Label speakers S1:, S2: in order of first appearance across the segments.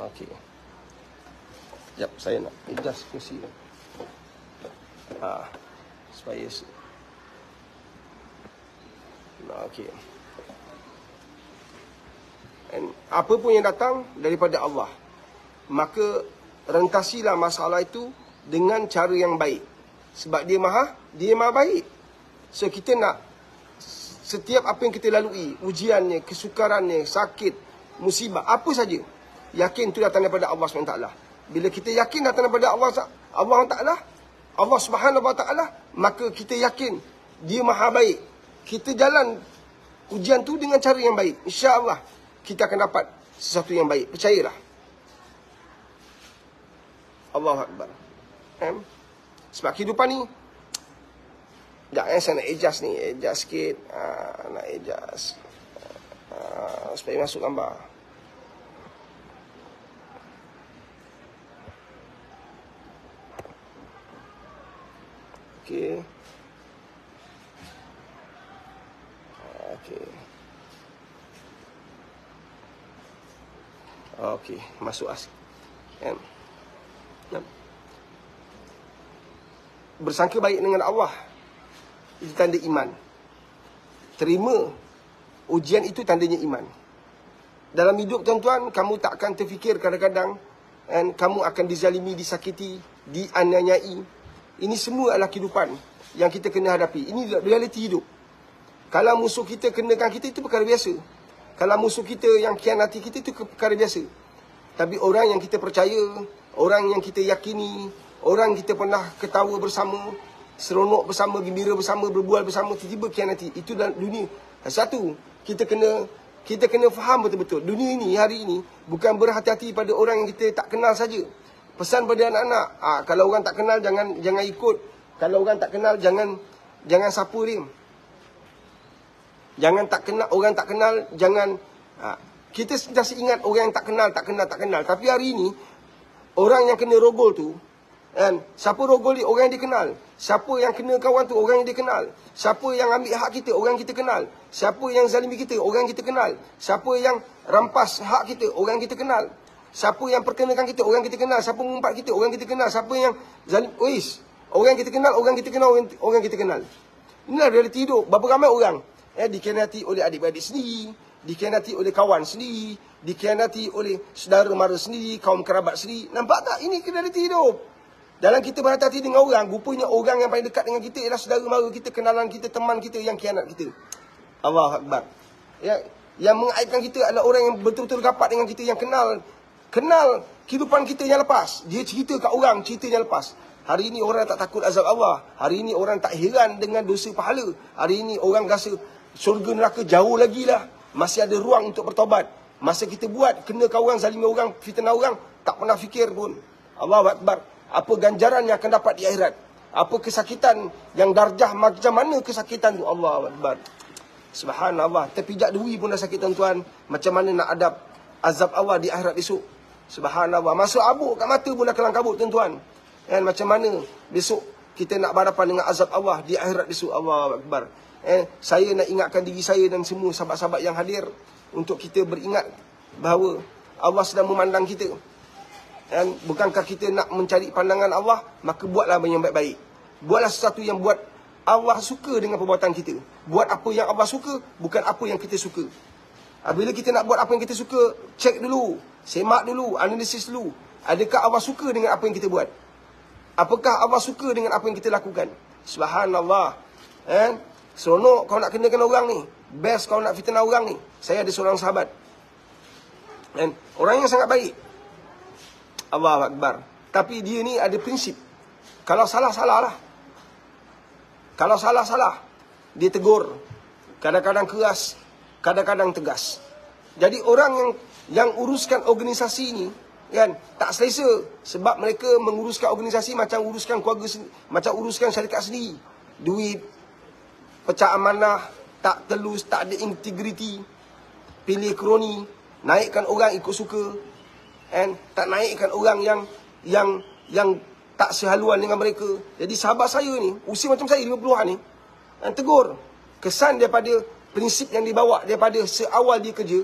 S1: Okey. Sekejap, saya nak adjust kursi. Supaya okey. Dan apa pun yang datang daripada Allah, maka rentasilah masalah itu dengan cara yang baik. Sebab dia maha baik. So kita nak setiap apa yang kita lalui, ujiannya, kesukarannya, sakit, musibah, apa saja, yakin itu datang daripada Allah SWT. Bila kita yakin datang daripada Allah Ta'ala, Allah Subhanahu Wa Ta'ala, maka kita yakin dia maha baik. Kita jalan ujian tu dengan cara yang baik, insya-Allah kita akan dapat sesuatu yang baik. Percayalah. Allahu Akbar. Sebab kehidupan ni, saya nak adjust ni, adjust sikit. Nak adjust supaya masuk gambar. Okey. Okey. Okey, masuk bersangka baik dengan Allah, itu tanda iman. Terima ujian itu tandanya iman. Dalam hidup tuan-tuan, kamu tak akan terfikir kadang-kadang kamu akan dizalimi, disakiti, dianiayai. Ini semua adalah kehidupan yang kita kena hadapi. Ini realiti hidup. Kalau musuh kita kenakan kita, itu perkara biasa. Kalau musuh kita yang khianati kita, itu perkara biasa. Tapi orang yang kita percaya, orang yang kita yakini, orang kita pernah ketawa bersama, seronok bersama, gembira bersama, berbual bersama, tiba-tiba khianati. Itu dalam dunia. Satu, kita kena faham betul-betul. Dunia ini, hari ini, bukan berhati-hati pada orang yang kita tak kenal saja. Pesan pada anak-anak, kalau orang tak kenal, jangan ikut. Kalau orang tak kenal, jangan sapa dia. Jangan tak kenal, orang tak kenal, jangan. Kita sentiasa ingat orang yang tak kenal. Tapi hari ini, orang yang kena rogol tu, siapa rogol dia? Orang yang dia kenal. Siapa yang kena kawan tu? Orang yang dia kenal. Siapa yang ambil hak kita? Orang yang kita kenal. Siapa yang zalimi kita? Orang yang kita kenal. Siapa yang rampas hak kita? Orang yang kita kenal. Siapa yang perkenakan kita? Orang yang kita kenal. Siapa mengumpat kita? Orang yang kita kenal. Siapa yang zalim? Orang yang kita kenal, orang yang kita kenal, orang yang kita kenal. Inilah realiti hidup. Berapa ramai orang dikhianati oleh adik-beradik sendiri, dikhianati oleh kawan sendiri, dikhianati oleh saudara mara sendiri, kaum kerabat sendiri. Nampak tak? Ini realiti hidup. Dalam kita berhati-hati dengan orang, rupanya orang yang paling dekat dengan kita ialah saudara mara kita, kenalan kita, teman kita yang khianat kita. Allahu Akbar. Yang mengaibkan kita adalah orang yang betul-betul rapat dengan kita, yang kenal kehidupan kita yang lepas. Dia cerita kat orang cerita yang lepas. Hari ini orang tak takut azab Allah. Hari ini orang tak heran dengan dosa pahala. Hari ini orang rasa syurga neraka jauh lagi lah. Masih ada ruang untuk bertobat. Masa kita buat, kena kau orang, zalimi orang, fitnah orang, tak pernah fikir pun. Allahu Akbar. Apa ganjaran yang akan dapat di akhirat? Apa kesakitan yang darjah, macam mana kesakitan tu? Allahu Akbar. Subhanallah. Terpijak duri pun dah sakit, tuan-tuan. Macam mana nak hadap azab Allah di akhirat esok? Subhanallah. Masuk abuk kat mata pun dah kelang kabut, tuan-tuan. Macam mana besok kita nak berhadapan dengan azab Allah di akhirat esok? Allahu Akbar. Saya nak ingatkan diri saya dan semua sahabat-sahabat yang hadir, untuk kita beringat bahawa Allah sedang memandang kita. Bukankah kita nak mencari pandangan Allah? Maka buatlah yang baik-baik. Buatlah sesuatu yang buat Allah suka dengan perbuatan kita. Buat apa yang Allah suka, bukan apa yang kita suka. Bila kita nak buat apa yang kita suka, cek dulu, semak dulu, analisis dulu. Adakah Allah suka dengan apa yang kita buat? Apakah Allah suka dengan apa yang kita lakukan? Subhanallah. Seronok kau nak kenakan orang ni. Best kau nak fitnah orang ni. Saya ada seorang sahabat, orang yang sangat baik. Allahu Akbar. Tapi dia ni ada prinsip. Kalau salah, salah lah. Kalau salah, salah. Dia tegur. Kadang-kadang keras, kadang-kadang tegas. Jadi orang yang uruskan organisasi ni, tak selesa. Sebab mereka menguruskan organisasi macam uruskan keluarga, macam uruskan syarikat sendiri. Duit, pecah amanah, tak telus, tak ada integriti. Pilih kroni, naikkan orang ikut suka. Tak naikkan orang yang tak sehaluan dengan mereka. Jadi sahabat saya ni, usia macam saya 50-an ni, tegur. Kesan daripada prinsip yang dibawa daripada seawal dia kerja,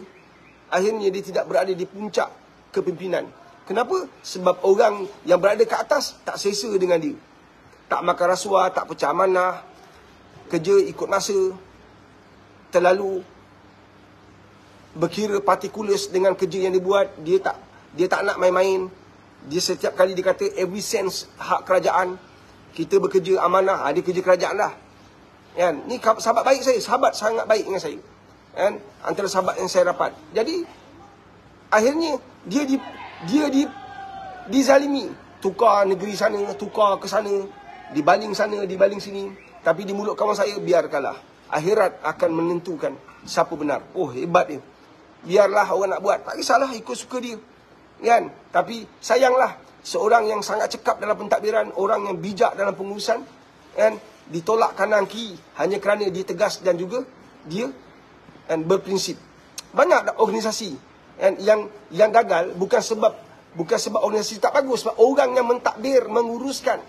S1: akhirnya dia tidak berada di puncak kepimpinan. Kenapa? Sebab orang yang berada ke atas tak selesa dengan dia. Tak makan rasuah, tak pecah amanah, kerja ikut masa, terlalu berkira partikulas dengan kerja yang dia buat. Dia tak nak main-main. Dia setiap kali dia kata every cent hak kerajaan. Kita bekerja amanah, dia kerja kerajaan lah. Kan? Ni sahabat baik saya, sahabat sangat baik dengan saya. Kan? Antara sahabat yang saya rapat. Jadi akhirnya dia dizalimi. Tukar negeri sana, tukar ke sana, dibaling sana, dibaling sini. Tapi di mulut kawan saya, biarkanlah. Akhirat akan menentukan siapa benar. Oh, hebat dia. Biarlah orang nak buat. Tak kisahlah, ikut suka dia. Kan? Tapi sayanglah, seorang yang sangat cekap dalam pentadbiran, orang yang bijak dalam pengurusan, kan, ditolak kanan kiri hanya kerana dia tegas dan juga dia berprinsip. Banyak organisasi yang gagal bukan sebab organisasi tak bagus, sebab orang yang mentadbir, menguruskan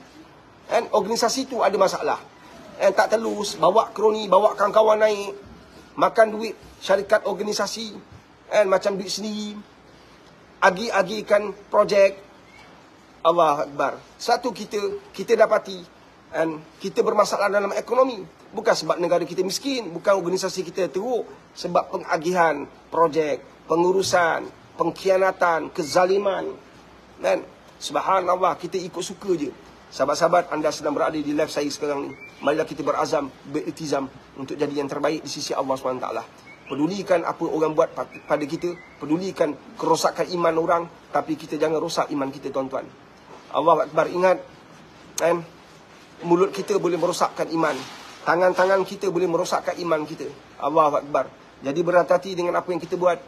S1: organisasi tu ada masalah. Tak telus, bawa kroni, bawa kawan-kawan naik, makan duit syarikat organisasi, macam duit sendiri, agi-agikan projek. Allah Akbar. Satu kita dapati, kita bermasalah dalam ekonomi. Bukan sebab negara kita miskin, bukan organisasi kita teruk, sebab pengagihan projek, pengurusan, pengkhianatan, kezaliman. Dan subhanallah, kita ikut suka je. Sahabat-sahabat, anda sedang berada di live saya sekarang ni. Marilah kita berazam, beriltizam untuk jadi yang terbaik di sisi Allah SWT. Pedulikan apa orang buat pada kita, pedulikan kerosakan iman orang, tapi kita jangan rosak iman kita, tuan-tuan. Allah Akbar. Ingat, mulut kita boleh merosakkan iman, tangan-tangan kita boleh merosakkan iman kita. Allah Akbar. Jadi berhati-hati dengan apa yang kita buat.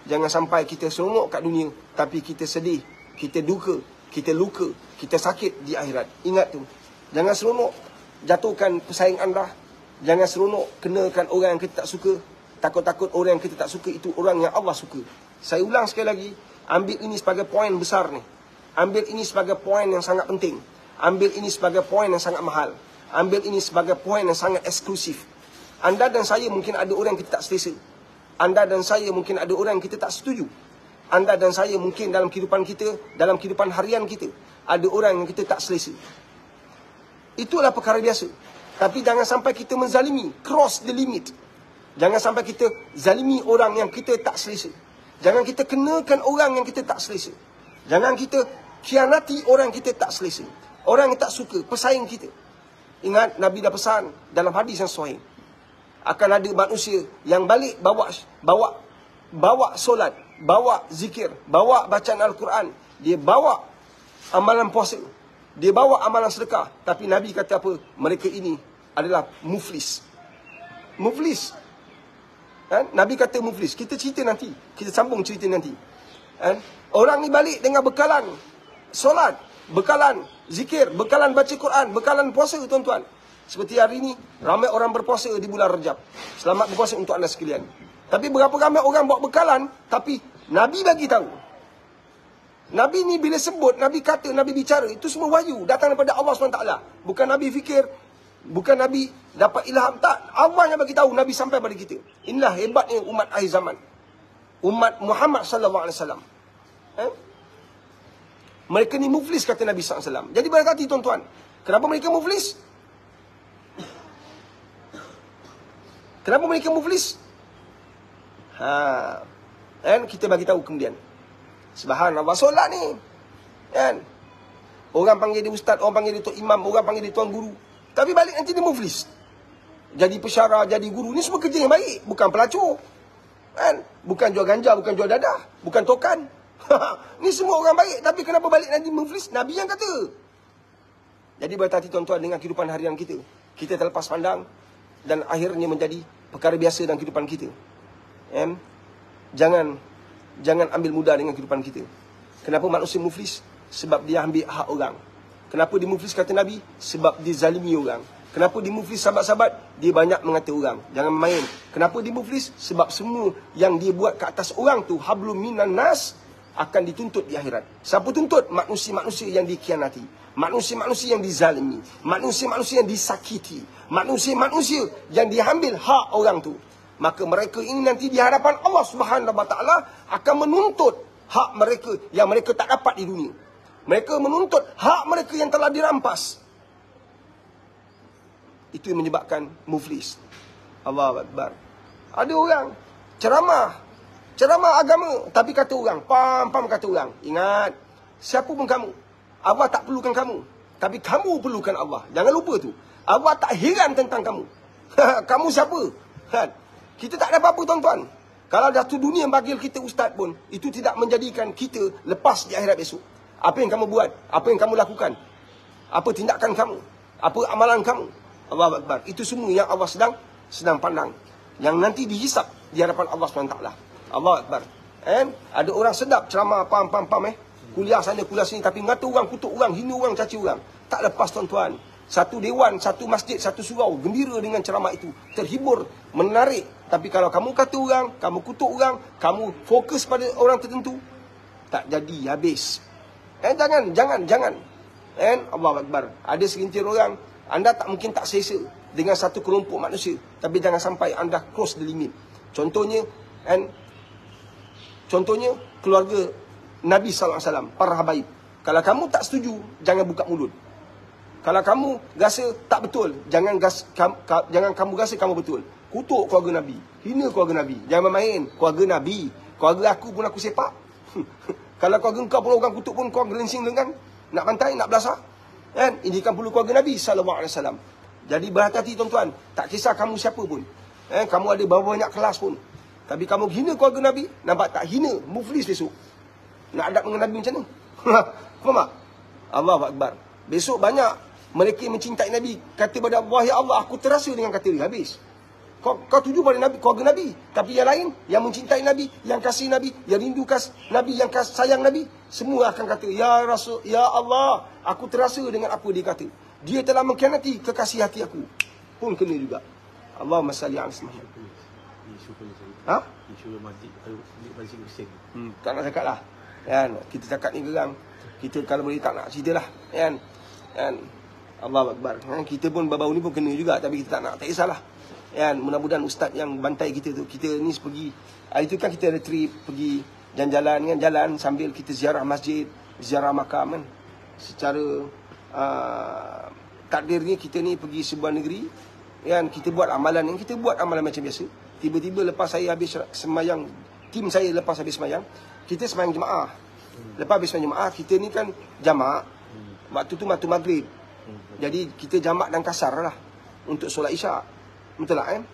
S1: Jangan sampai kita seronok kat dunia, tapi kita sedih, kita duka, kita luka, kita sakit di akhirat. Ingat tu. Jangan seronok jatuhkan pesaing anda. Jangan seronok kenakan orang yang kita tak suka. Takut-takut orang yang kita tak suka itu orang yang Allah suka. Saya ulang sekali lagi, ambil ini sebagai poin besar ni. Ambil ini sebagai poin yang sangat penting. Ambil ini sebagai poin yang sangat mahal. Ambil ini sebagai poin yang sangat eksklusif. Anda dan saya mungkin ada orang yang kita tak selesa. Anda dan saya mungkin ada orang yang kita tak setuju. Anda dan saya mungkin dalam kehidupan kita, dalam kehidupan harian kita, ada orang yang kita tak selesa. Itulah perkara biasa. Tapi jangan sampai kita menzalimi, cross the limit. Jangan sampai kita zalimi orang yang kita tak selesa. Jangan kita kenakan orang yang kita tak selesa. Jangan kita khianati orang yang kita tak selesa. Orang yang tak suka, pesaing kita. Ingat, Nabi dah pesan dalam hadis yang sahih, akan ada manusia yang balik bawa solat, bawa zikir, bawa bacaan Al-Quran, dia bawa amalan puasa, dia bawa amalan sedekah. Tapi Nabi kata apa? Mereka ini adalah muflis. Muflis. Nabi kata muflis. Kita cerita nanti. Kita sambung cerita nanti. Orang ni balik dengan bekalan solat, bekalan zikir, bekalan baca Quran, bekalan puasa, tuan-tuan. Seperti hari ini, ramai orang berpuasa di bulan Rajab. Selamat berpuasa untuk anda sekalian. Tapi berapa ramai orang bawa bekalan, tapi Nabi bagi tahu. Nabi ni bila sebut, Nabi kata, Nabi bicara, itu semua wahyu datang daripada Allah SWT. Bukan Nabi fikir, bukan Nabi dapat ilham, tak. Allah yang bagi tahu, Nabi sampai pada kita. Inilah hebatnya umat akhir zaman. Umat Muhammad SAW. Mereka ni muflis, kata Nabi SAW. Jadi berhati-hati, tuan-tuan. Kenapa mereka muflis? Kenapa mereka muflis? Kita bagi tahu kemudian. Subhanallah, solat ni, kan? Orang panggil dia ustaz, orang panggil dia tok imam, orang panggil dia tuan guru. Tapi balik nanti dia muflis. Jadi pensyarah, jadi guru. Ni semua kerja yang baik, bukan pelacur. Kan? Bukan jual ganja, bukan jual dadah, bukan tokan. Ni semua orang baik, tapi kenapa balik nanti muflis? Nabi yang kata. Jadi berhati-hati, tuan-tuan, dengan kehidupan harian kita. Kita terlepas pandang dan akhirnya menjadi perkara biasa dalam kehidupan kita. Jangan ambil mudah dengan kehidupan kita. Kenapa manusia muflis? Sebab dia ambil hak orang. Kenapa dia muflis, kata Nabi? Sebab dia zalimi orang. Kenapa dia muflis, sahabat-sahabat? Dia banyak mengata orang. Jangan main. Kenapa dia muflis? Sebab semua yang dia buat ke atas orang tu, hablum minan nas, akan dituntut di akhirat. Siapa tuntut? Manusia-manusia yang dikhianati, manusia-manusia yang dizalimi, manusia-manusia yang disakiti, manusia-manusia yang diambil hak orang tu. Maka mereka ini nanti di hadapan Allah Subhanahu Wa Taala akan menuntut hak mereka yang mereka tak dapat di dunia. Mereka menuntut hak mereka yang telah dirampas. Itu yang menyebabkan muflis. Allahu Akbar. Ada orang ceramah agama, tapi kata orang, pam kata orang, ingat, siapa pun kamu, Allah tak perlukan kamu, tapi kamu perlukan Allah. Jangan lupa tu. Allah tak heran tentang kamu. Kamu siapa? Kita tak ada apa-apa, tuan-tuan. Kalau dah tu dunia panggil kita ustaz pun, itu tidak menjadikan kita lepas di akhirat besok. Apa yang kamu buat? Apa yang kamu lakukan? Apa tindakan kamu? Apa amalan kamu? Allahu Akbar. Itu semua yang Allah sedang pandang. Yang nanti dihisap di hadapan Allah SWT. Allahu Akbar. Ada orang sedap ceramah, pam. Kuliah sana, kuliah sini. Tapi ngata orang, kutuk orang, hina orang, caci orang. Tak lepas, tuan-tuan. Satu dewan, satu masjid, satu surau gembira dengan ceramah itu. Terhibur, menarik. Tapi kalau kamu kata orang, kamu kutuk orang, kamu fokus pada orang tertentu, tak jadi, habis. Jangan. Allahu Akbar. Ada segelintir orang, anda tak mungkin tak selesa dengan satu kelompok manusia, tapi jangan sampai anda cross the limit. Contohnya keluarga Nabi SAW, para habaib. Kalau kamu tak setuju, jangan buka mulut. Kalau kamu rasa tak betul, jangan kamu rasa kamu betul. Kutuk keluarga Nabi, hina keluarga Nabi. Jangan main keluarga Nabi. Keluarga aku pun aku sepak. Kalau keluarga engkau pun orang kutuk pun kau gelincing lengan, nak pantai, nak belasah. Ini kan perlu keluarga Nabi SAW. Jadi berhati-hati, tuan-tuan. Tak kisah kamu siapa pun. Kamu ada berapa banyak kelas pun. Tapi kamu hina keluarga Nabi, nampak tak? Hina, muflis besok. Nak adab dengan Nabi macam mana? Faham tak? Allahu Akbar. Besok banyak mereka yang mencintai Nabi kata pada Allah, ya Allah, aku terasa dengan kata dia. Habis. Kau tuju pada Nabi, keluarga Nabi. Tapi yang lain, yang mencintai Nabi, yang kasih Nabi, yang rindu Nabi, yang sayang Nabi, semua akan kata, ya Rasul, ya Allah, aku terasa dengan apa dia kata. Dia telah mengkhianati kekasih hati aku. Pun kena juga. Allahumma salli ala Muhammad.
S2: Isu masjid Hussein.
S1: Tak nak cakap lah. Kita cakap ni gerang. Kita kalau boleh tak nak cerita lah. Allahu Akbar. Kita pun baru ni pun kena juga, tapi kita tak nak, tak kisahlah. Mudah-mudahan ustaz yang bantai kita tu, kita ni pergi, hari tu kan kita ada trip pergi jalan sambil kita ziarah masjid, ziarah makam kan. Secara takdirnya kita ni pergi sebuah negeri, kita buat amalan yang kita buat amalan macam biasa. Tiba-tiba lepas saya habis semayang, tim saya lepas habis semayang, kita semayang jemaah. Lepas habis semayang jemaah, kita ni kan jamak. Waktu tu waktu maghrib. Jadi kita jamak dan kasar lah untuk solat isyak. Betul tak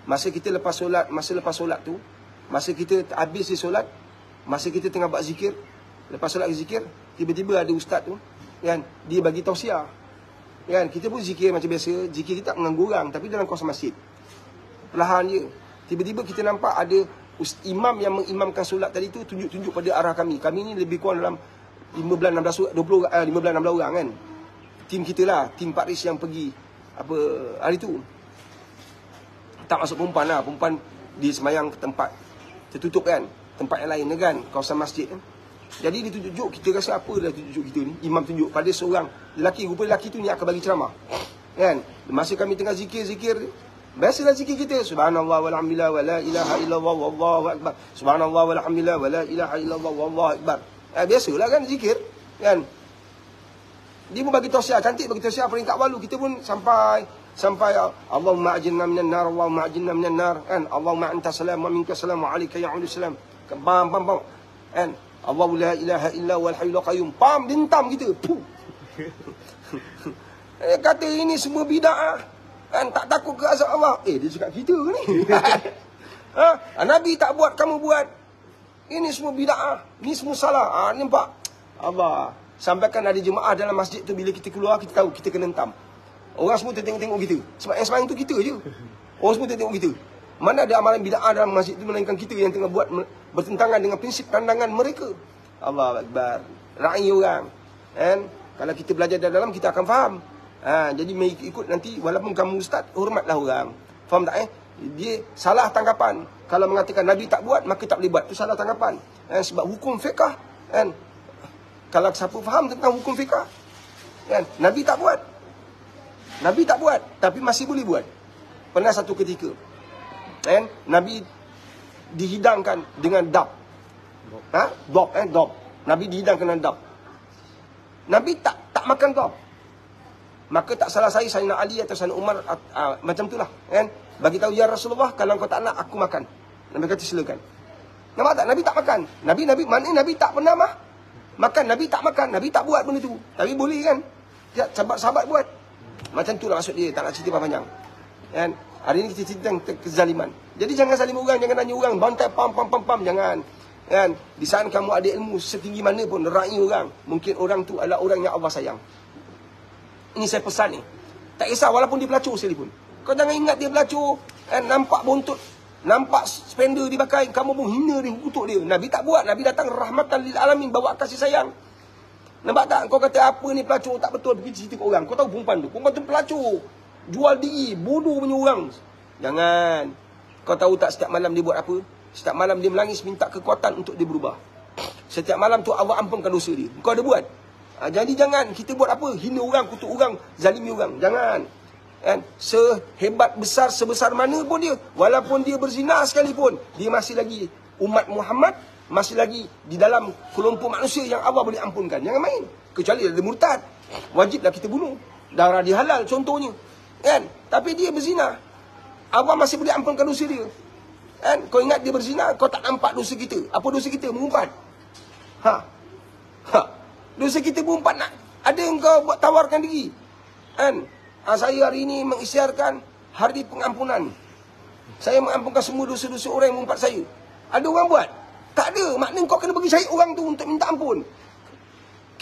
S1: Masa kita lepas solat, tu, masa kita habis solat, masa kita tengah buat zikir, lepas solat zikir, tiba-tiba ada ustaz tu, dia bagi tausiah. Kita pun zikir macam biasa, zikir kita tak mengganggu orang, tapi dalam kawasan masjid. Perlahan je, tiba-tiba kita nampak ada imam yang mengimamkan solat tadi tu tunjuk pada arah kami. Kami ni lebih kurang dalam 15-16 orang kan. Tim kita lah, tim Pak Riz yang pergi hari tu. Tak masuk perempuan lah. Perempuan dia semayang ke tempat tertutup kan, tempat yang lain kan, kawasan masjid kan. Jadi dia tunjuk, kita rasa apa dah tunjuk kita ni. Imam tunjuk pada seorang lelaki. Rupa lelaki tu ni akan bagi ceramah kan. Masa kami tengah zikir, biasalah zikir kita, subhanallah walhamdulillah wa la ilaha illallah wallahu akbar, subhanallah walhamdulillah wa la ilaha illallah wallahu akbar. Biasalah kan zikir kan. Dia pun bagi tausiah, cantik bagi tausiah peringkat walu. Kita pun sampai Allahumma ajinna minan nar, Allahumma ajinna minan nar kan. Allahumma anta salam wa minka salam wa alayka ya'udus salam. Pam kan. Allahu la ilaha illa wal hayyul qayyum. Pam, dintam kita. Kata ini semua bid'ah kan, tak takut ke azab Allah. Dia cakap kita ni. Nabi tak buat, kamu buat. Ini semua bid'ah, ni semua salah. Nampak Allah. Sampaikan ada jemaah dalam masjid tu, bila kita keluar, kita tahu kita kena hentam. Orang semua tengok-tengok kita. Sebab yang semayang tu kita je. Orang semua tengok kita. Mana ada amalan bid'ah dalam masjid tu, melainkan kita yang tengah buat bertentangan dengan prinsip pandangan mereka. Allahu Akbar. Ra'i orang. Kalau kita belajar dalam, kita akan faham. Jadi mari ikut nanti, walaupun kamu ustaz, hormatlah orang. Faham tak Dia salah tanggapan. Kalau mengatakan Nabi tak buat, maka tak boleh buat. Itu salah tanggapan. Sebab hukum fiqah kalau siapa faham tentang hukum fiqah, Nabi tak buat. Nabi tak buat, tapi masih boleh buat. Pernah satu ketika, Nabi dihidangkan dengan dab. Dop. Dop. Nabi dihidangkan dop. Nabi tak makan dop. Maka tak salah saya Sayyidina Ali atau Sayyidina Umar macam itulah kan. Bagi tahu, ya Rasulullah, kalau kau tak nak aku makan. Nabi kata silakan. Nampak tak? Nabi tak makan. Nabi Nabi tak pernah makan. Nabi tak makan. Nabi tak buat benda tu. Tapi boleh kan? Sahabat buat. Macam itulah maksud dia. Tak nak cerita panjang. Kan? Hari ini kita cerita tentang kezaliman. Jadi jangan zalim orang, jangan tanya orang bantai pam, jangan. Kan? Di saat kamu ada ilmu setinggi mana pun, raih orang, mungkin orang tu adalah orang yang Allah sayang. Ini saya pesan ni. Tak kisah walaupun dia pelacur sekalipun. Kau jangan ingat dia pelacur, nampak bontot, nampak spender dipakai, kamu pun hina dia, kutuk dia. Nabi tak buat. Nabi datang rahmatan lil alamin, bawa kasih sayang. Nampak tak? Kau kata apa ni pelacur, tak betul, pergi cerita ke orang. Kau tahu perempuan tu pelacur, jual diri, bodoh punya orang. Jangan. Kau tahu tak setiap malam dia buat apa? Setiap malam dia menangis minta kekuatan untuk dia berubah. Setiap malam tu Allah ampunkan dosa dia. Kau ada buat? Jadi jangan kita buat apa? Hina orang, kutuk orang, zalimi orang. Jangan. Kan? Sehebat besar, sebesar mana pun dia, walaupun dia berzina sekalipun, dia masih lagi umat Muhammad, masih lagi di dalam kelompok manusia yang Allah boleh ampunkan. Jangan main. Kecuali dia murtad, wajiblah kita bunuh. Darah dia halal contohnya. Kan? Tapi dia berzina, Allah masih boleh ampunkan dosa dia. Kan? Kau ingat dia berzina, kau tak nampak dosa kita. Apa dosa kita? Mengumpat. Dosa kita berumpat nak. Ada yang kau buat tawarkan diri. Kan? Saya hari ini mengisytiharkan hari pengampunan. Saya mengampunkan semua dosa-dosa orang yang mengumpat saya. Ada orang buat? Tak ada. Maknanya kau kena bagi syahid orang tu untuk minta ampun.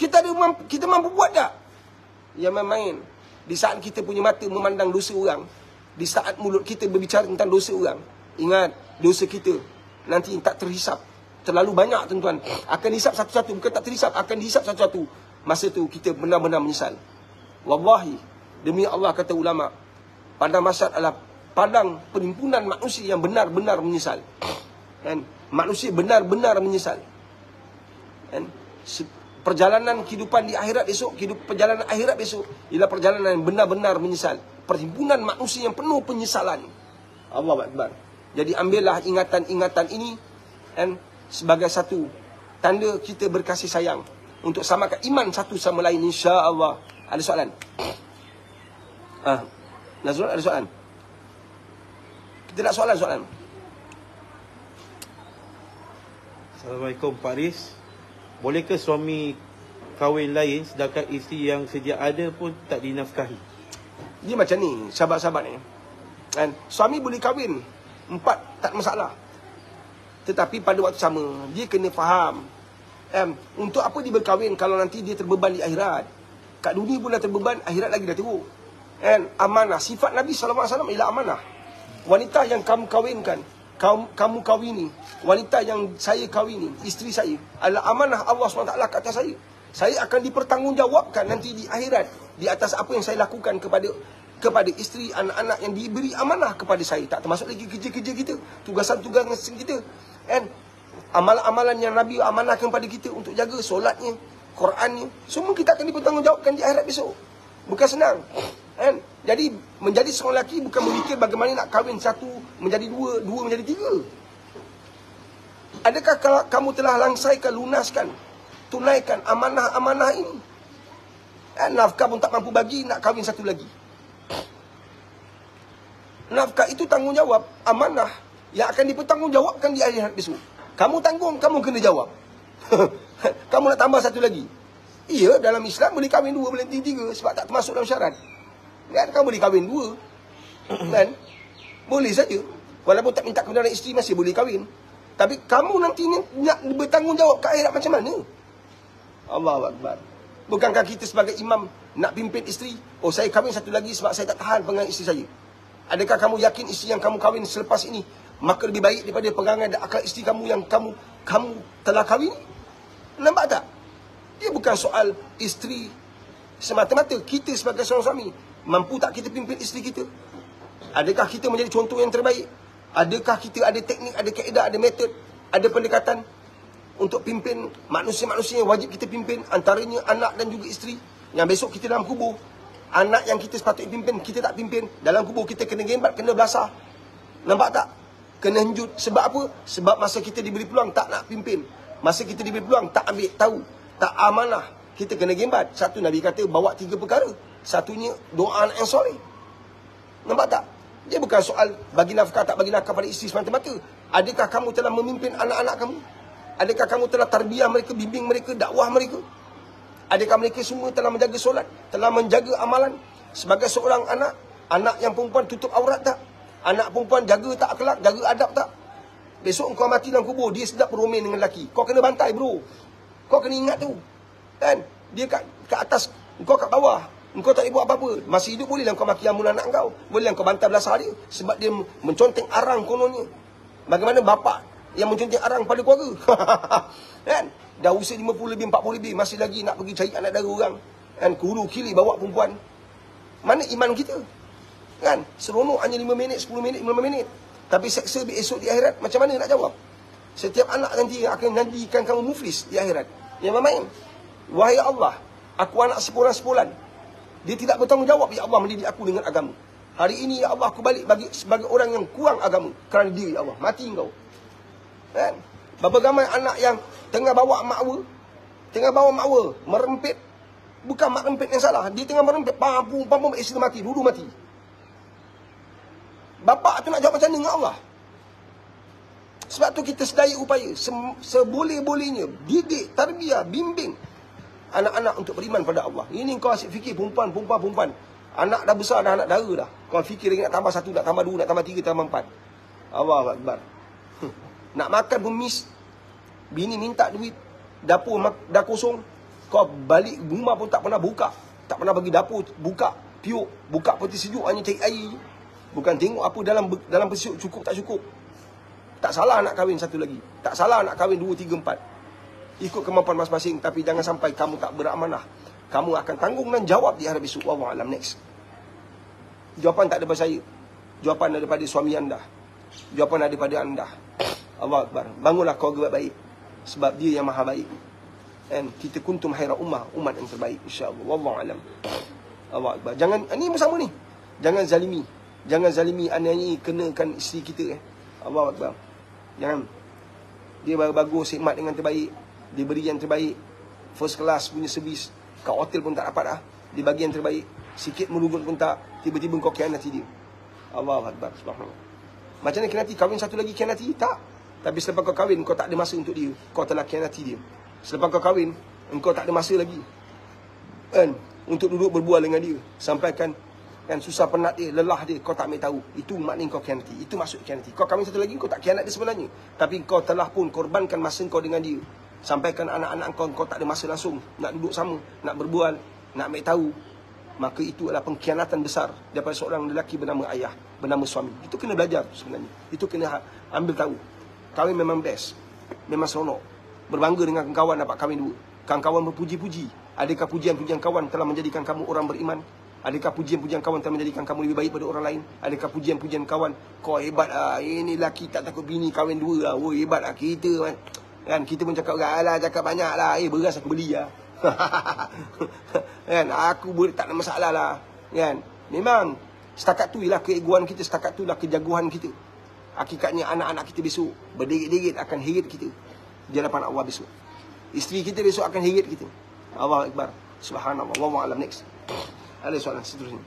S1: Kita mampu buat tak? Ya main-main. Di saat kita punya mata memandang dosa orang, di saat mulut kita berbicara tentang dosa orang, ingat, dosa kita nanti tak terhisap. Terlalu banyak tuan-tuan. Akan dihisap satu-satu. Bukan tak terhisap, akan dihisap satu-satu. Masa tu kita benar-benar menyesal. Wallahi, demi Allah kata ulama, padang mahsyar adalah padang perhimpunan manusia yang benar-benar menyesal. Kan? Manusia benar-benar menyesal. Kan? Perjalanan kehidupan di akhirat esok, perjalanan akhirat besok ialah perjalanan yang benar-benar menyesal. Perhimpunan manusia yang penuh penyesalan. Allahu Akbar. Jadi ambillah ingatan-ingatan ini kan, sebagai satu tanda kita berkasih sayang untuk samakan iman satu sama lain, insya-Allah. Ada soalan? Nazrul, ada soalan? Kita nak soalan.
S2: Assalamualaikum Pak Riz. Bolehkah suami kahwin lain sedangkan isteri yang sedia ada pun tak dinafkahi?
S1: Dia macam ni, sahabat-sahabat ni. Kan? Suami boleh kahwin 4, tak masalah. Tetapi pada waktu sama, dia kena faham. Untuk apa dia berkahwin kalau nanti dia terbeban di akhirat? Kat dunia pun dah terbeban, akhirat lagi dah teruk. Amanah. Sifat Nabi SAW ialah amanah. Wanita yang kamu kahwinkan, kamu kahwini, wanita yang saya kahwini, isteri saya, adalah amanah Allah SWT ke atas saya. Saya akan dipertanggungjawabkan nanti di akhirat di atas apa yang saya lakukan kepada isteri, anak-anak yang diberi amanah kepada saya. Tak termasuk lagi kerja-kerja kita, tugasan-tugasan kita. Amalan-amalan yang Nabi amanahkan kepada kita untuk jaga, solatnya, Qurannya, semua kita akan dipertanggungjawabkan di akhirat besok. Bukan senang. Jadi menjadi seorang lelaki bukan memikir bagaimana nak kahwin satu menjadi dua, dua menjadi tiga. Adakah kalau kamu telah langsaikan, lunaskan, tunaikan amanah-amanah ini? Nafkah pun tak mampu bagi, nak kahwin satu lagi. Nafkah itu tanggungjawab, amanah yang akan dipertanggungjawabkan di akhirat besok. Kamu tanggung, kamu kena jawab. Kamu nak tambah satu lagi. Iya, dalam Islam boleh kahwin dua, boleh tiga, sebab tak termasuk dalam syarat. Kan, kamu boleh kahwin dua. Kan? Boleh saja. Walaupun tak minta kebenaran isteri, masih boleh kahwin. Tapi kamu nanti nak bertanggungjawab ke akhirat macam mana? Allahu Akbar. Bukankah kita sebagai imam nak pimpin isteri? Oh, saya kahwin satu lagi sebab saya tak tahan pegangan isteri saya. Adakah kamu yakin isteri yang kamu kahwin selepas ini maka lebih baik daripada pegangan dan akal isteri kamu yang kamu telah kahwin? Nampak tak? Dia bukan soal isteri semata-mata. Kita sebagai seorang suami, mampu tak kita pimpin isteri kita? Adakah kita menjadi contoh yang terbaik? Adakah kita ada teknik, ada kaedah, ada metod, ada pendekatan untuk pimpin manusia-manusia yang wajib kita pimpin, antaranya anak dan juga isteri, yang besok kita dalam kubur, anak yang kita sepatutnya pimpin, kita tak pimpin, dalam kubur kita kena gembat, kena belasah. Nampak tak? Kena henjut. Sebab apa? Sebab masa kita diberi peluang tak nak pimpin. Masa kita diberi peluang, tak ambil tahu, tak amanah, kita kena gembat. Satu, Nabi kata bawa 3 perkara. Satunya doa anak yang soleh. Nampak tak? Dia bukan soal bagi nafkah tak bagi nafkah pada isteri semata-mata. Adakah kamu telah memimpin anak-anak kamu? Adakah kamu telah tarbiyah mereka, bimbing mereka, dakwah mereka? Adakah mereka semua telah menjaga solat, telah menjaga amalan? Sebagai seorang anak, anak yang perempuan tutup aurat tak? Anak perempuan jaga tak akhlak, jaga adab tak? Besok kau mati dalam kubur, dia sedap beromen dengan lelaki. Kau kena bantai bro. Kau kena ingat tu. Kan? Dia kat atas, kau kat bawah. Engkau tak boleh buat apa-apa. Masih hidup bolehlah kau maki amun anak kau. Bolehlah kau bantai belasah dia. Sebab dia menconteng arang kononnya. Bagaimana bapa yang menconteng arang pada keluarga? Kan? Dah usia 50 lebih, 40 lebih, masih lagi nak pergi cari anak dara orang. Kan? Kuru kili bawa perempuan. Mana iman kita? Kan? Seronok hanya 5 minit, 10 minit, 15 minit. Tapi seksa esok di akhirat, macam mana nak jawab? Setiap anak nanti akan nantikan kamu muflis di akhirat. Yang main. Wahai Allah, aku anak sepulan-sepulan. Dia tidak bertanggungjawab, ya Allah, mendidik aku dengan agama. Hari ini, ya Allah, aku balik bagi sebagai orang yang kurang agama. Kerana dia, ya Allah, mati engkau. Kan? Berapa ramai anak yang tengah bawa makwa, merempit. Bukan mak rempit yang salah. Dia tengah merempit, pam, isteri mati, dulu mati. Bapa tu nak jawab macam mana dengan Allah? Sebab tu kita sedaya upaya seboleh-bolehnya didik, tarbiyah, bimbing anak-anak untuk beriman pada Allah. Ini kau asyik fikir perempuan. Anak dah besar, dah anak dara dah. Kau fikir lagi nak tambah 1, nak tambah 2, nak tambah 3, tambah 4. Allahu Akbar. Nak makan pun miss. Bini minta duit, dapur dah kosong. Kau balik rumah pun tak pernah buka. Tak pernah bagi dapur buka, piuk, buka peti sejuk, hanya cari air. Bukan tengok apa dalam peti sejuk cukup tak cukup. Tak salah nak kahwin satu lagi. Tak salah nak kahwin 2, 3, 4. Ikut kemampuan masing-masing. Tapi jangan sampai kamu tak beramanah. Kamu akan tanggung dan jawab di hari besok. Wallahu alam. Next. Jawapan tak daripada saya. Jawapan daripada suami anda. Jawapan daripada anda. Allahu Akbar. Bangunlah keluarga baik. Sebab dia yang maha baik. Dan kita kuntum khaira ummah, umat yang terbaik, insya-Allah. Wallahu alam. Allahu Akbar. Jangan, ini bersama ni. Jangan zalimi, aniaya kenakan isteri kita. Allahu Akbar. Jangan. Dia bagus, khidmat dengan terbaik. Dia beri yang terbaik. First class punya servis. Kat hotel pun tak dapat dah. Dia bagi yang terbaik. Sikit merugut pun tak. Tiba-tiba kau khianati dia. Allahu Akbar. Subhanallah. Macam mana khianati? Kahwin satu lagi khianati? Tak. Tapi selepas kau kahwin, kau tak ada masa untuk dia. Kau telah khianati dia. Selepas kau kahwin, engkau tak ada masa lagi. Kan? Untuk duduk berbual dengan dia. Sampaikan kan susah penat dia, lelah dia, kau tak ambil tahu. Itu maknanya kau khianati. Itu maksud khianati. Kau kahwin satu lagi, kau tak khianat dia sebenarnya. Tapi kau telah pun korbankan masa kau dengan dia. Sampaikan anak-anak kau tak ada masa langsung nak duduk sama, nak berbual, nak ambil tahu. Maka itu adalah pengkhianatan besar daripada seorang lelaki bernama ayah, bernama suami. Itu kena belajar sebenarnya. Itu kena ambil tahu. Kahwin memang best. Memang seronok. Berbangga dengan kawan dapat kahwin 2. Kawan-kawan berpuji-puji. Adakah pujian-pujian kawan telah menjadikan kamu orang beriman? Adakah pujian-pujian kawan telah menjadikan kamu lebih baik pada orang lain? Adakah pujian-pujian kawan, kau hebat lah, ini lelaki tak takut bini kahwin 2 lah. Oh hebat lah kita kan. Kita pun cakap, alah cakap banyak lah. Beras aku beli lah. Kan, aku boleh, tak ada masalah lah. Kan, memang setakat tu ialah keegoan kita, setakat tu lah kejaguhan kita. Hakikatnya anak-anak kita besok berdegit-degit akan heret kita di hadapan Allah besok. Isteri kita besok akan heret kita. Allahu Akbar. Subhanallah. Wallahu a'lam. Next. Ada soalan seterusnya.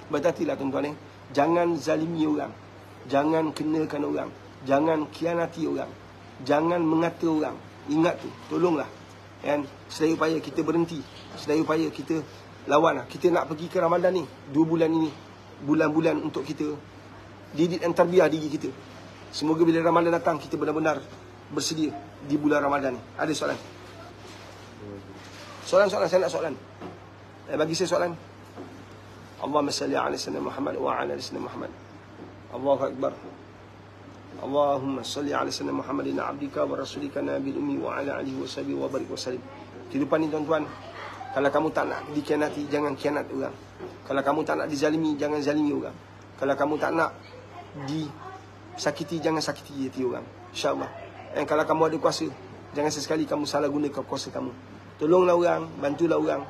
S1: Berhati-hatilah tuan-tuan. Jangan zalimi orang. Jangan kenakan orang. Jangan khianati orang. Jangan mengata orang. Ingat tu. Tolonglah. Kan? Sedaya upaya kita berhenti. Sedaya upaya kita lawan. Kita nak pergi ke Ramadan ni. 2 bulan ini. Bulan-bulan untuk kita didik dan tarbiyah diri kita. Semoga bila Ramadan datang, kita benar-benar bersedia di bulan Ramadan ni. Ada soalan? Soalan, saya nak soalan. Bagi saya soalan. Allahumma salli ala sayyidina Muhammad wa ala sayyidina Muhammad. Allahu Akbar. Allahumma salli ala sayyidina Muhammadin abdika wa rasulika nabil ummi wa ala alihi wa sahbihi wa barik wa sallim. Kehidupan ni tuan-tuan, kalau kamu tak nak dikhianati, jangan khianat orang. Kalau kamu tak nak dizalimi, jangan zalimi orang. Kalau kamu tak nak disakiti, jangan sakiti hati orang. InsyaAllah. Dan kalau kamu ada kuasa, jangan sesekali kamu salah gunakan kuasa kamu. Tolonglah orang, bantulah orang.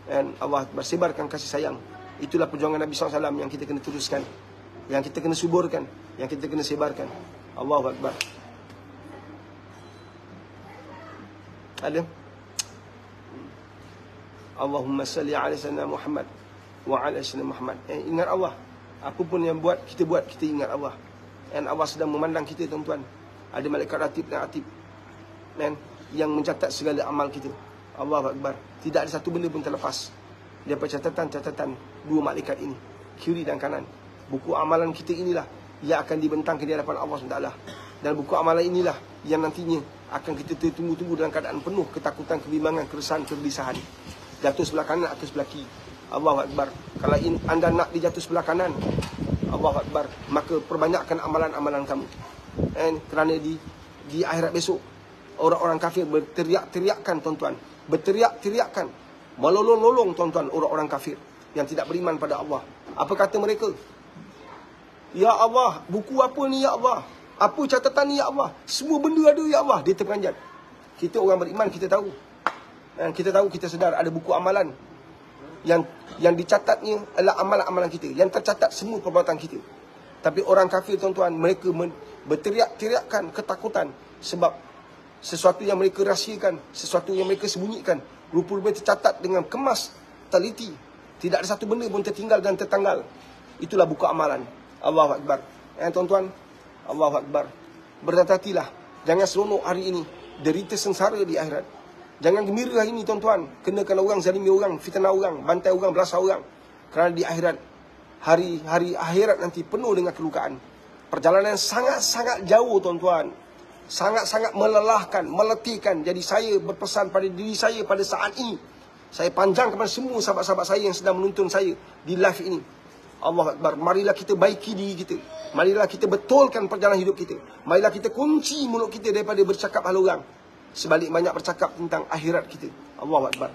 S1: Dan Allah bersebarkan kasih sayang. Itulah perjuangan Nabi SAW yang kita kena teruskan, yang kita kena suburkan, yang kita kena sebarkan. Allahu Akbar. Ada? Allahumma salli ala sayyidina Muhammad wa ala sayyidina Muhammad. Ingat Allah. Apa pun yang kita buat, kita ingat Allah. Dan Allah sedang memandang kita, tuan-tuan. Ada malaikat ratib dan atib, dan yang mencatat segala amal kita. Allahu Akbar. Tidak ada satu benda pun terlepas daripada catatan-catatan dua malaikat ini, kiri dan kanan. Buku amalan kita inilah yang akan dibentangkan di hadapan Allah SWT. Dan buku amalan inilah yang nantinya akan kita tunggu-tunggu dalam keadaan penuh ketakutan, kebimbangan, keresahan, kegelisahan. Jatuh sebelah kanan atau sebelah kiri. Allahu Akbar. Kalau anda nak dijatuh sebelah kanan, Allahu Akbar, maka perbanyakkan amalan-amalan kamu. Dan kerana di akhirat besok, orang-orang kafir berteriak-teriakkan, tuan-tuan. Berteriak-teriakkan, melolong-lolong, tuan-tuan, orang-orang kafir yang tidak beriman pada Allah. Apa kata mereka? Ya Allah, buku apa ni ya Allah? Apa catatan ni ya Allah? Semua benda ada ya Allah. Dia terperanjat. Kita orang beriman, kita tahu. Dan kita tahu, kita sedar ada buku amalan yang dicatatnya adalah amalan-amalan kita, yang tercatat semua perbuatan kita. Tapi orang kafir, tuan-tuan, mereka berteriak-teriakkan ketakutan sebab sesuatu yang mereka rahsiakan, sesuatu yang mereka sembunyikan, rupa-rupanya tercatat dengan kemas, teliti. Tidak ada satu benda pun tertinggal dan tertanggal. Itulah buku amalan. Allahu Akbar. Tuan-tuan, Allahu Akbar. Berhati-hatilah. Jangan seronok hari ini, derita sengsara di akhirat. Jangan gembira hari ini, tuan-tuan, kenakan orang, zalimi orang, fitnah orang, bantai orang, belasah orang. Kerana di akhirat, hari akhirat nanti penuh dengan kelukaan. Perjalanan sangat-sangat jauh, tuan-tuan. Sangat-sangat melelahkan, meletihkan. Jadi saya berpesan pada diri saya pada saat ini. Saya panjang kepada semua sahabat-sahabat saya yang sedang menonton saya di live ini. Allah Akbar. Marilah kita baiki diri kita. Marilah kita betulkan perjalanan hidup kita. Marilah kita kunci mulut kita daripada bercakap hal orang. Sebalik banyak bercakap tentang akhirat kita. Allahu Akbar.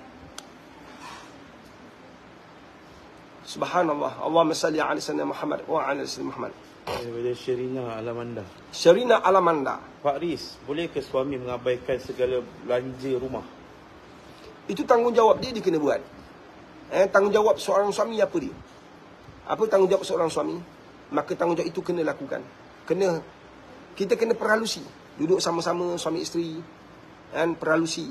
S1: Subhanallah. Allahumma salli ala sayyidina Muhammad wa ala sayyidina Muhammad.
S2: Daripada Sherina Alamanda.
S1: Sherina Alamanda.
S2: Pak Riz, boleh ke suami mengabaikan segala belanja rumah?
S1: Itu tanggungjawab dia kena buat. Tanggungjawab seorang suami apa dia? Apa tanggungjawab seorang suami? Maka tanggungjawab itu kena lakukan. Kita kena perhalusi. Duduk sama-sama suami isteri, dan perhalusi.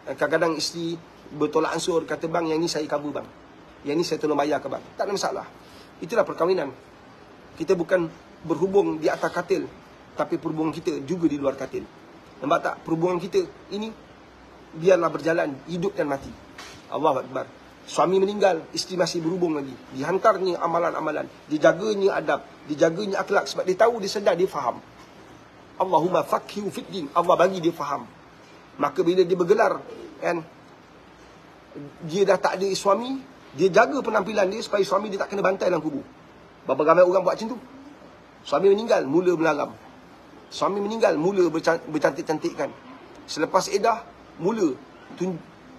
S1: Kadang-kadang isteri bertolak ansur, kata bang, yang ni saya cover bang, yang ni saya tolong bayar ke bang. Tak ada masalah. Itulah perkahwinan. Kita bukan berhubung di atas katil, tapi perhubungan kita juga di luar katil. Nampak tak? Perhubungan kita ini biarlah berjalan hidup dan mati. Allahu Akbar. Suami meninggal, isteri masih berhubung lagi. Dihantarnya amalan-amalan, dijaganya adab, dijaganya akhlak. Sebab dia tahu, dia sedar, dia faham. Allahumma fakhihu fid din. Allah bagi dia faham. Maka bila dia bergelar, kan, dia dah tak ada suami, dia jaga penampilan dia supaya suami dia tak kena bantai dalam kubur. Berapa ramai orang buat macam tu? Suami meninggal, mula berlaram. Suami meninggal, mula bercantik-cantikkan. Selepas edah, mula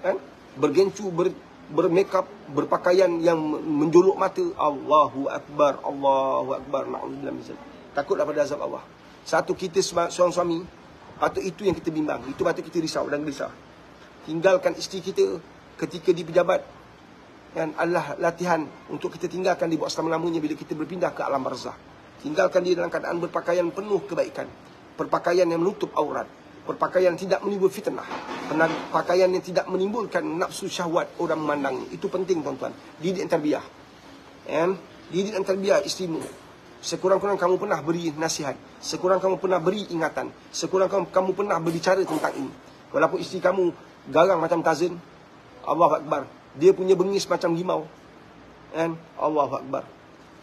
S1: kan, bergencu, bermakeup, berpakaian yang menjolok mata. Allahu Akbar, Allahu Akbar. Na'udzubillah min zalik. Takutlah pada azab Allah. Satu, kita seorang suami, patut itu yang kita bimbang. Itu patut kita risau dan gelisah. Tinggalkan isteri kita ketika di pejabat, dan adalah latihan untuk kita tinggalkan di bawah selama-lamanya bila kita berpindah ke alam barzah. Tinggalkan dia dalam keadaan berpakaian penuh kebaikan, berpakaian yang menutup aurat, berpakaian tidak menimbul fitnah, pakaian yang tidak menimbulkan nafsu syahwat orang memandangnya. Itu penting, tuan-tuan. Didik dan tarbiyah. Didik dan tarbiyah isterimu. Sekurang-kurang kamu pernah beri nasihat, sekurang kamu pernah beri ingatan, sekurang kamu pernah berbicara tentang ini. Walaupun isteri kamu garang macam Tazin, Allahu Akbar, dia punya bengis macam limau, Allahu Akbar,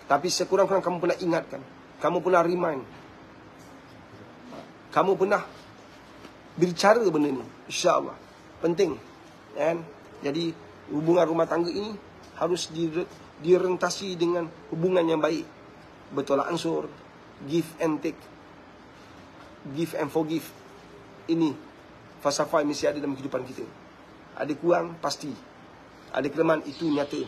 S1: tapi sekurang-kurang kamu pernah ingatkan, kamu pernah remind, kamu pernah berbicara benda ni. InsyaAllah penting. Jadi hubungan rumah tangga ini harus direntasi dengan hubungan yang baik. Bertolak ansur, give and take, give and forgive. Ini falsafah yang mesti ada dalam kehidupan kita. Ada kurang, pasti. Ada kelemahan, itu nyata.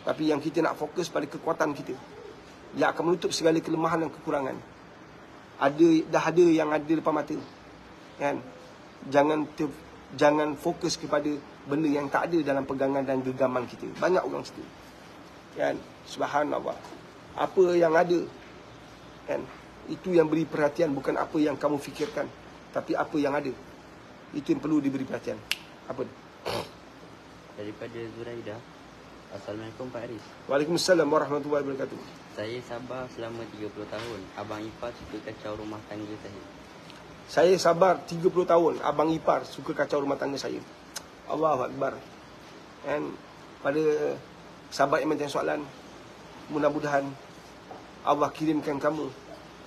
S1: Tapi yang kita nak fokus pada kekuatan kita, yang akan menutup segala kelemahan dan kekurangan. Dah ada yang ada depan mata. Jangan fokus kepada benda yang tak ada dalam pegangan dan genggaman kita. Banyak orang cerita. Kan? Subhanallah. Apa yang ada, kan? Itu yang beri perhatian, bukan apa yang kamu fikirkan, tapi apa yang ada. Itu yang perlu diberi perhatian. Apa?
S3: Daripada Zuraida. Assalamualaikum Pak Aris.
S1: Waalaikumsalam warahmatullahi wabarakatuh.
S3: Saya sabar selama 30 tahun. Abang ipar suka kacau rumah tangga saya.
S1: Saya sabar 30 tahun. Abang ipar suka kacau rumah tangga saya. Allahu Akbar. Dan pada sahabat yang bertanya soalan, mudah-mudahan Allah kirimkan kamu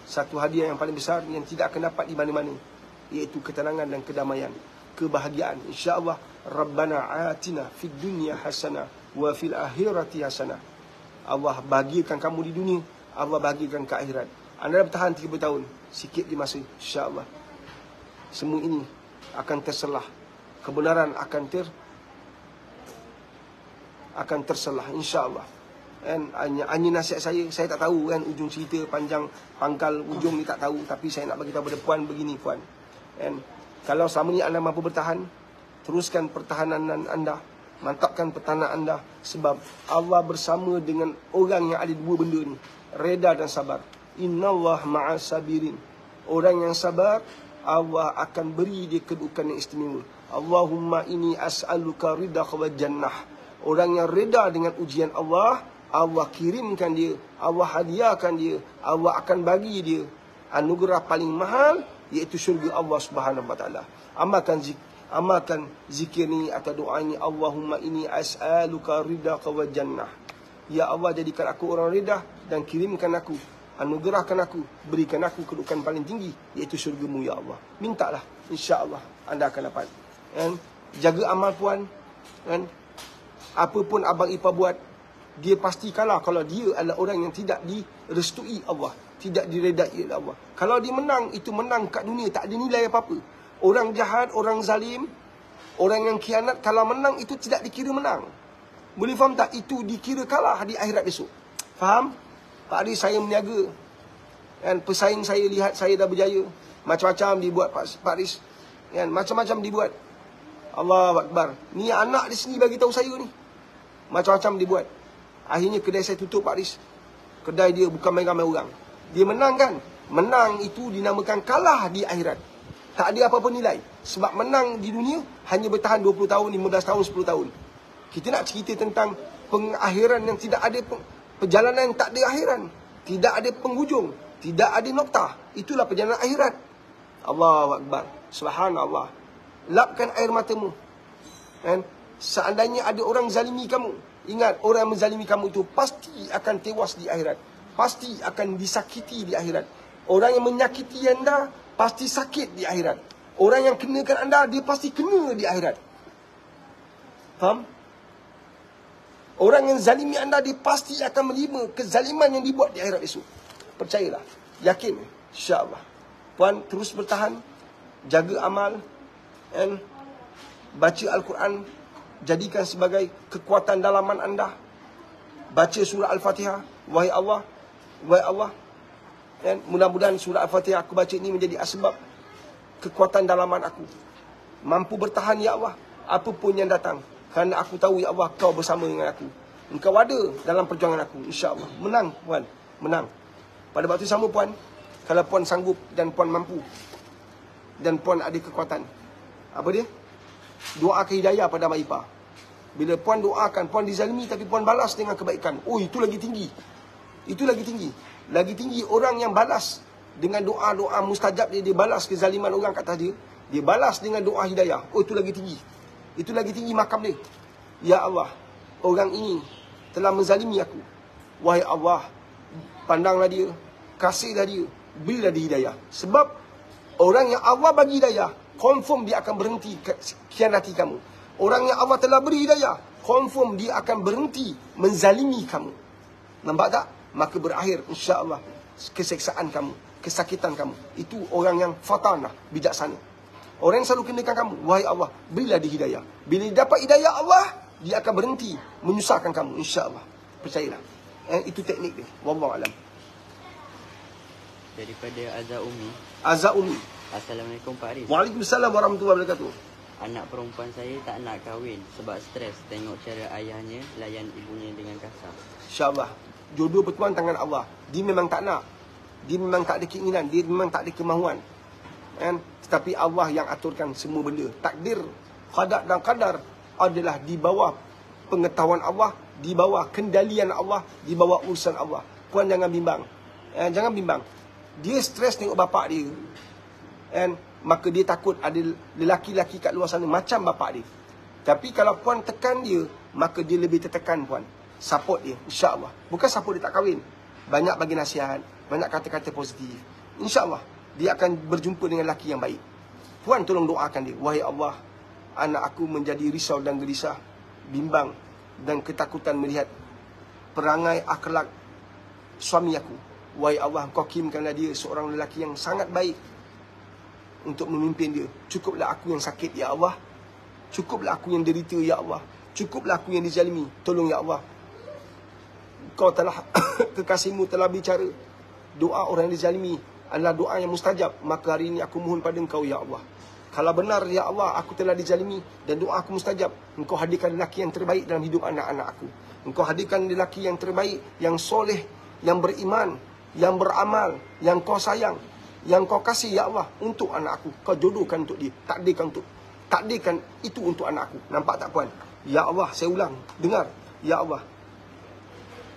S1: satu hadiah yang paling besar yang tidak akan dapat di mana-mana, iaitu ketenangan dan kedamaian, kebahagiaan. InsyaAllah. Rabbana atina fid dunya hasanah wa fil akhirati hasanah. Allah bahagiakan kamu di dunia, Allah bahagiakan ke akhirat. Anda dah bertahan 30 tahun, sikit di masa, insya-Allah semua ini akan terselah. Kebenaran akan terselah, insya-Allah. Dan hanya nasihat saya tak tahu kan ujung cerita panjang pangkal ujung ni tak tahu, tapi saya nak bagi tahu pada puan begini puan. Dan kalau selama ni anda mampu bertahan, teruskan pertahanan anda, mantapkan pertahanan anda, sebab Allah bersama dengan orang yang ada dua benda ni, reda dan sabar. Innallaha ma'as sabirin. Orang yang sabar, Allah akan beri dia kedudukan yang istimewa. Allahumma inni as'aluka ridha wa jannah. Orang yang reda dengan ujian Allah, Allah kirimkan dia, Allah hadiahkan dia, Allah akan bagi dia anugerah paling mahal, iaitu syurga Allah Subhanahu wa taala. Amalkan zikir ni atau doa ni, Allahumma inni as'aluka ridha wa jannah. Ya Allah, jadikan aku orang reda dan kirimkan aku, anugerahkan aku, berikan aku kedudukan paling tinggi, iaitu syurga-Mu ya Allah. Mintalah, insya-Allah anda akan dapat. Dan jaga amal puan, kan? Apa pun abang ipar buat, dia pasti kalah kalau dia adalah orang yang tidak direstui Allah, tidak diredai oleh Allah. Kalau dia menang, itu menang kat dunia, tak ada nilai apa-apa. Orang jahat, orang zalim, orang yang khianat, kalau menang itu tidak dikira menang. Boleh faham tak? Itu dikira kalah di akhirat besok. Faham? Pak Aris, saya meniaga. Dan pesaing saya lihat saya dah berjaya. Macam-macam dibuat Pak Aris. Dan macam-macam dibuat. Allahu Akbar. Ni anak di sini bagi tahu saya ni. Macam-macam dibuat. Akhirnya kedai saya tutup Pak Aris. Kedai dia bukan main ramai orang. Dia menang kan? Menang itu dinamakan kalah di akhirat. Tak ada apa-apa nilai. Sebab menang di dunia hanya bertahan 20 tahun, 15 tahun, 10 tahun. Kita nak cerita tentang pengakhiran yang tidak ada, perjalanan yang tak ada akhiran. Tidak ada penghujung. Tidak ada noktah. Itulah perjalanan akhirat. Allahu Akbar. Subhanallah. Lapkan air matamu. Dan seandainya ada orang zalimi kamu, ingat, orang yang menzalimi kamu itu pasti akan tewas di akhirat. Pasti akan disakiti di akhirat. Orang yang menyakiti anda pasti sakit di akhirat. Orang yang kenakan anda, dia pasti kena di akhirat. Faham? Orang yang zalimi anda, dia pasti akan menerima kezaliman yang dibuat di akhirat esok. Percayalah. Yakin. InsyaAllah. Puan terus bertahan. Jaga amal. Dan baca Al-Quran. Jadikan sebagai kekuatan dalaman anda. Baca surah Al-Fatihah. Wahai Allah. Wahai Allah. Dan mudah-mudahan surah Al-Fatihah aku baca ini menjadi asbab kekuatan dalaman aku. Mampu bertahan ya Allah, apapun yang datang. Kerana aku tahu ya Allah, kau bersama dengan aku. Engkau ada dalam perjuangan aku, insya-Allah. Menang puan, menang. Pada waktu sama puan, kalau puan sanggup dan puan mampu dan puan ada kekuatan, apa dia? Doakan hidayah pada mak ipar. Bila puan doakan, puan dizalimi tapi puan balas dengan kebaikan. Oh, itu lagi tinggi. Itu lagi tinggi. Lagi tinggi orang yang balas dengan doa-doa mustajab dia balas kezaliman orang kat atas dia. Dia balas dengan doa hidayah. Oh, itu lagi tinggi. Itu lagi tinggi makam dia. Ya Allah, orang ini telah menzalimi aku. Wahai Allah, pandanglah dia, kasihlah dia, berilah dia hidayah. Sebab orang yang Allah bagi hidayah, confirm dia akan berhenti khianati kamu. Orang yang Allah telah beri hidayah, confirm dia akan berhenti menzalimi kamu. Nampak tak? Maka berakhir insya-Allah keseksaan kamu, kesakitan kamu. Itu orang yang fatanah, bijaksana. Orang yang selalu kenakan kamu, wahai Allah, berilah dia hidayah. Bila dia dapat hidayah Allah, dia akan berhenti menyusahkan kamu, insya-Allah. Percayalah. Itu teknik dia. Wallahu alam.
S3: Daripada Azza Umi.
S1: Azza Umi.
S3: Assalamualaikum Pak Aris.
S1: Waalaikumsalam warahmatullahi wabarakatuh.
S3: Anak perempuan saya tak nak kahwin sebab stres tengok cara ayahnya layan ibunya dengan kasar.
S1: InsyaAllah. Jodoh bertuan tangan Allah. Dia memang tak nak. Dia memang tak ada keinginan. Dia memang tak ada kemahuan. Kan? Tetapi Allah yang aturkan semua benda. Takdir, qadar dan qadar adalah di bawah pengetahuan Allah, di bawah kendalian Allah, di bawah urusan Allah. Puan jangan bimbang. Jangan bimbang. Dia stres tengok bapak dia. Maka dia takut ada lelaki-lelaki kat luar sana macam bapak dia. Tapi kalau puan tekan dia, maka dia lebih tertekan puan. Support dia, insya-Allah. Bukan support dia tak kahwin. Banyak bagi nasihat, banyak kata-kata positif. InsyaAllah dia akan berjumpa dengan lelaki yang baik. Puan tolong doakan dia. Wahai Allah, anak aku menjadi risau dan gelisah, bimbang dan ketakutan melihat perangai akhlak suami aku. Wahai Allah, Engkau kirimkanlah dia seorang lelaki yang sangat baik untuk memimpin dia. Cukuplah aku yang sakit, ya Allah. Cukuplah aku yang derita, ya Allah. Cukuplah aku yang dizalimi. Tolong, ya Allah. Kau telah, kekasihmu telah bicara. Doa orang yang dizalimi adalah doa yang mustajab. Maka hari ini aku mohon pada Engkau, ya Allah. Kalau benar, ya Allah, aku telah dizalimi dan doa aku mustajab, Engkau hadirkan lelaki yang terbaik dalam hidup anak-anak aku. Engkau hadirkan lelaki yang terbaik, yang soleh, yang beriman, yang beramal, yang kau sayang, yang kau kasih, ya Allah, untuk anak aku. Kau jodohkan untuk dia. Takdirkan itu untuk anak aku. Nampak tak puan? Ya Allah, saya ulang. Dengar. Ya Allah.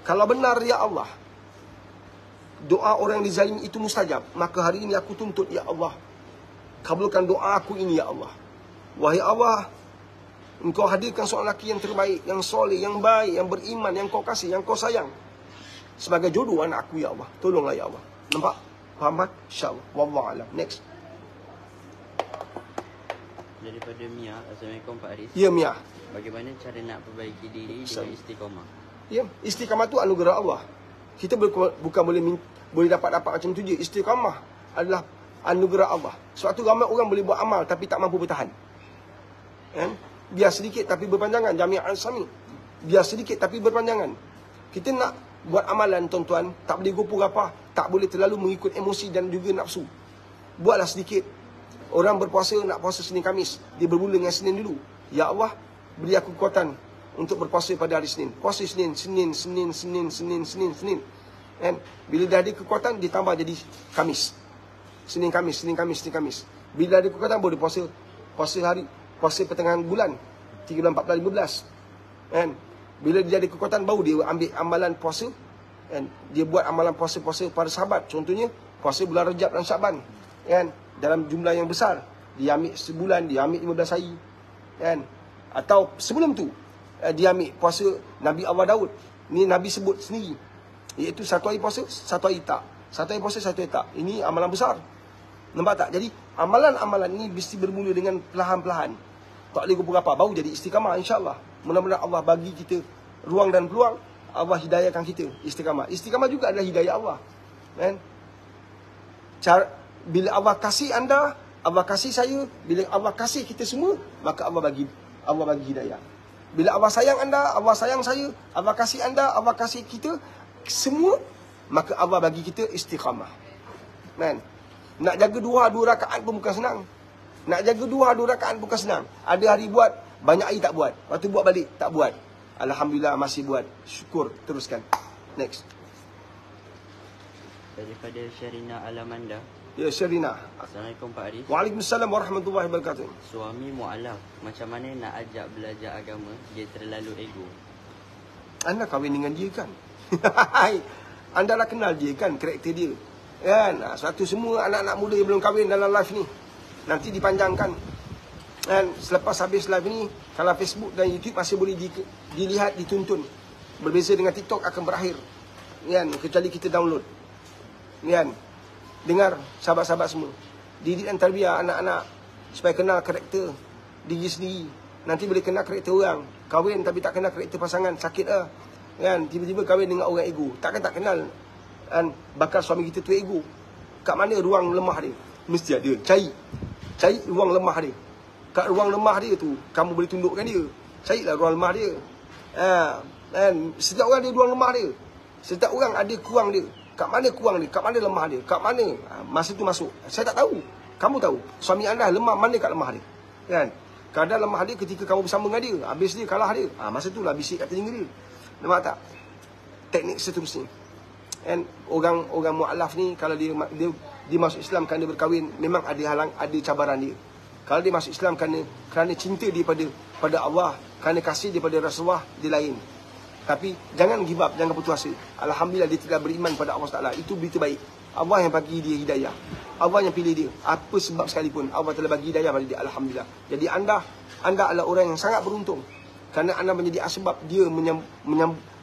S1: Kalau benar, ya Allah, doa orang yang dizalimi itu mustajab, maka hari ini aku tuntut, ya Allah, kabulkan doa aku ini, ya Allah. Wahai Allah, Engkau hadirkan seorang lelaki yang terbaik, yang soleh, yang baik, yang beriman, yang kau kasih, yang kau sayang, sebagai jodoh anak aku, ya Allah. Tolonglah, ya Allah. Nampak? Faham? InsyaAllah. Wallahualam. Next.
S3: Daripada Mia. Assalamualaikum Pak Aris.
S1: Ya, Mia.
S3: Bagaimana cara nak perbaiki diri dengan istiqamah?
S1: Ya, istiqamah tu anugerah Allah. Kita bukan boleh dapat macam tu je. Istiqamah adalah anugerah Allah. Sebab tu ramai orang boleh buat amal tapi tak mampu bertahan. Biar sedikit tapi berpanjangan. Jami'an Sami. Biar sedikit tapi berpanjangan. Kita nak buat amalan, tuan-tuan, tak boleh gopoh apa, tak boleh terlalu mengikut emosi dan juga nafsu. Buatlah sedikit. Orang berpuasa nak puasa Senin Khamis, dia bermula dengan Senin dulu. Ya Allah, beri aku kekuatan untuk berpuasa pada hari Senin. Puasa Senin. Kan? Bila dah ada kekuatan, ditambah jadi Khamis. Senin Khamis. Bila ada kekuatan, boleh puasa pertengahan bulan 13, 14, 15. Kan? Bila dia ada kekuatan, baru dia ambil amalan puasa. Kan? Dia buat amalan puasa-puasa para sahabat. Contohnya, puasa bulan Rejab dan Syaban. Kan? Dalam jumlah yang besar. Dia ambil sebulan, dia ambil 15 hari. Kan? Atau sebelum tu, dia ambil puasa Nabi Allah Daud. Ni Nabi sebut sendiri. Iaitu satu hari puasa, satu hari tak. Satu hari puasa, satu hari tak. Ini amalan besar. Nampak tak? Jadi, amalan-amalan ni mesti bermula dengan perlahan-perlahan. Tak boleh gopoh apa, baru jadi istiqamah, insyaAllah. Mudah-mudahan Allah bagi kita ruang dan peluang. Allah hidayahkan kita istiqamah. Istiqamah juga adalah hidayah Allah. Kan? Bila Allah kasih anda, Allah kasih saya, bila Allah kasih kita semua, maka Allah bagi hidayah. Bila Allah sayang anda, Allah sayang saya, Allah kasih anda, Allah kasih kita semua, maka Allah bagi kita istiqamah. Kan? Nak jaga dua rakaat pun bukan senang. Nak jaga dua rakaat bukan senang. Ada hari buat, banyak hari tak buat. Lepas tu buat balik, tak buat. Alhamdulillah masih buat. Syukur, teruskan. Next.
S3: Daripada Syarina Alamanda.
S1: Ya, Syarina.
S3: Assalamualaikum Pak Aris.
S1: Waalaikumsalam warahmatullahi wabarakatuh.
S3: Suami mu'alaf, macam mana nak ajak belajar agama, dia terlalu ego.
S1: Anda kahwin dengan dia kan? Anda dah kenal dia kan, karakter dia. Kan? Sebab tu semua anak-anak muda yang belum kahwin dalam live ni, nanti dipanjangkan. Dan selepas habis live ni, kalau Facebook dan YouTube masih boleh dilihat, dituntun. Berbeza dengan TikTok akan berakhir. Kan? Kecuali kita download. Kan? Dengar sahabat-sahabat semua. Didik dan tarbiyah anak-anak supaya kenal karakter diri sendiri. Nanti boleh kenal karakter orang. Kahwin tapi tak kenal karakter pasangan, sakit lah. Kan? Tiba-tiba kahwin dengan orang ego. Takkan tak kenal. Dan bakal suami kita tu ego. Kat mana ruang lemah dia? Mesti ada. Cari ruang lemah dia. Kat ruang lemah dia tu, kamu boleh tundukkan dia. Carilah ruang lemah dia. Dan setiap orang ada ruang lemah dia. Setiap orang ada kurang dia. Kat mana kurang dia? Kat mana lemah dia? Kat mana? Masa tu masuk. Saya tak tahu. Kamu tahu. Suami anda lemah, mana kat lemah dia? Kan? Kadang lemah dia ketika kamu bersama dengan dia. Habis dia kalah dia. Masa tu lah bisik kat telinga dia. Nampak tak? Teknik seterusnya. And orang mu'alaf ni kalau dia masuk Islam kerana berkahwin, memang ada cabaran dia. Kalau dia masuk Islam kerana cinta dia pada Allah, kerana kasih dia pada Rasulullah, dia lain. Tapi jangan give up, jangan putus asa. Alhamdulillah dia telah beriman pada Allah Taala. Itu berita baik. Allah yang bagi dia hidayah. Allah yang pilih dia. Apa sebab sekalipun Allah telah bagi hidayah pada dia. Alhamdulillah. Jadi anda adalah orang yang sangat beruntung. Kerana anda menjadi asbab dia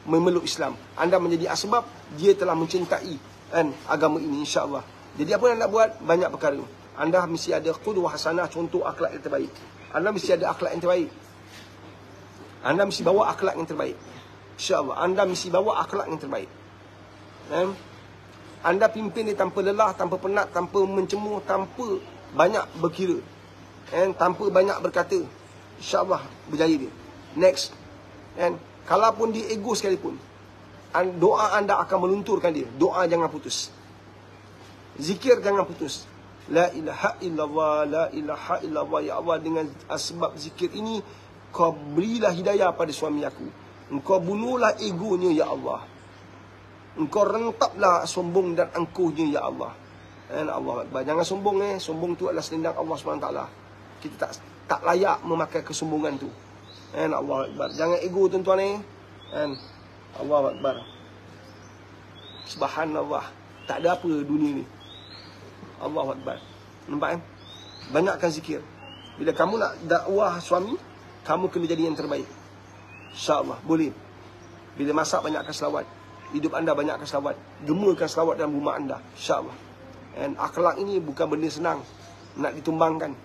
S1: memeluk Islam. Anda menjadi asbab dia telah mencintai agama ini, insya-Allah. Jadi apa yang anda nak buat? Banyak perkara. Anda mesti ada qudwah hasanah, contoh akhlak yang terbaik. Anda mesti ada akhlak yang terbaik. Anda mesti bawa akhlak yang terbaik. InsyaAllah, anda mesti bawa akhlak yang terbaik. Anda pimpin dia tanpa lelah, tanpa penat, tanpa mencemur, tanpa banyak berkira, tanpa banyak berkata. InsyaAllah berjaya dia. Next, kalaupun dia ego sekalipun, doa anda akan melunturkan dia. Doa jangan putus. Zikir jangan putus. La ilaha illallah, la ilaha illallah. Ya Allah, dengan sebab zikir ini, kau berilah hidayah pada suami aku. Engkau bunuhlah egonya, ya Allah. Engkau rentaplah sombong dan angkuhnya, ya Allah. Allah Akbar. Jangan sombong. Sombong tu adalah selendang Allah SWT. Kita tak layak memakai kesombongan tu. Allah Akbar. Jangan ego, tuan-tuan. Allah Akbar. Subhanallah. Tak ada apa dunia ni. Allah Akbar. Nampak Banyakkan zikir. Bila kamu nak dakwah suami, kamu kena jadi yang terbaik. InsyaAllah, boleh. Bila masak, banyakkan selawat. Hidup anda banyakkan selawat. Gemakan selawat dalam rumah anda, InsyaAllah. Akhlak ini bukan benda senang nak ditumbangkan.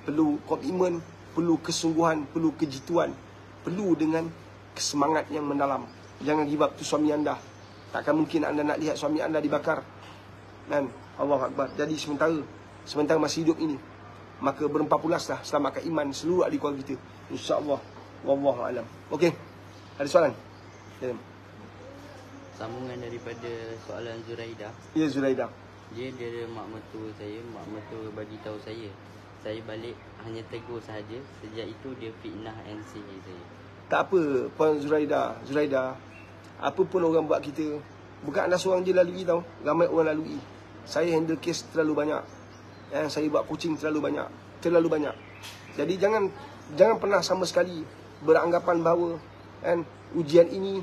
S1: Perlu komitmen, perlu kesungguhan, perlu kejituan, perlu dengan kesemangat yang mendalam. Jangan give up tu suami anda. Takkan mungkin anda nak lihat suami anda dibakar. Allah Akbar. Jadi sementara masih hidup ini, maka berempat-pulaslah selamatkan iman seluruh ahli keluarga kita, InsyaAllah. Wallahu alam. Okey. Ada soalan?
S3: Sambungan daripada soalan Zuraidah.
S1: Ya, Zuraidah.
S3: Dia mak mertua saya, mak mertua bagi tahu saya balik hanya tegur sahaja. Sejak itu dia fitnah and sihir saya. Tak
S1: apa, Puan Zuraidah. Apa pun orang buat kita, bukan anda seorang je lalui tau. Ramai orang lalui. Saya handle kes terlalu banyak. Saya buat coaching terlalu banyak. Jadi jangan pernah sama sekali beranggapan bahawa ujian ini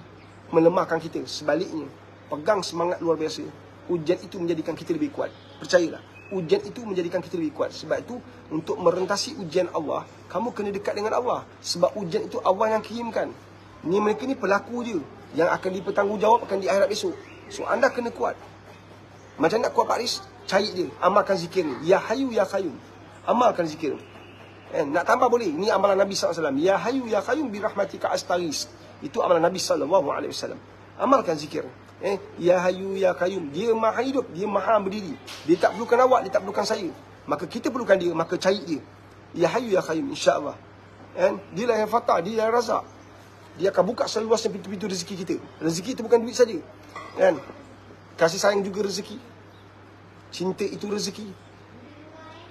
S1: melemahkan kita. Sebaliknya, pegang semangat luar biasa. Ujian itu menjadikan kita lebih kuat. Percayalah, ujian itu menjadikan kita lebih kuat. Sebab itu, untuk merentasi ujian Allah, kamu kena dekat dengan Allah. Sebab ujian itu Allah yang kirimkan. Mereka ni pelaku je yang akan dipertanggungjawabkan di akhirat besok. So anda kena kuat. Macam nak kuat Pak Riz? Cari dia, amalkan zikir ni. Ya Hayu Ya Qayyum. Amalkan zikir ni. Nak tambah boleh. Ini amalan Nabi SAW. Ya Hayu Ya Qayyum birahmatika astaghis. Itu amalan Nabi SAW. Amalkan zikir. Ya Hayu Ya Qayyum. Dia maha hidup, dia maha berdiri. Dia tak perlukan awak, dia tak perlukan saya. Maka kita perlukan dia, maka cari dia. Ya Hayu Ya Qayyum, insya-Allah. Dia lah yang Fatah, dia yang Razak. Dia akan buka seluasnya pintu-pintu rezeki kita. Rezeki itu bukan duit saja. Kasih sayang juga rezeki. Cinta itu rezeki.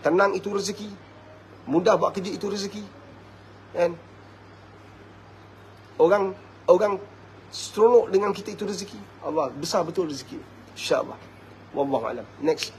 S1: Tenang itu rezeki. Mudah buat kerja itu rezeki. Orang seronok dengan kita itu rezeki. Allah, besar betul rezeki. InsyaAllah. Wallahu alam. Next.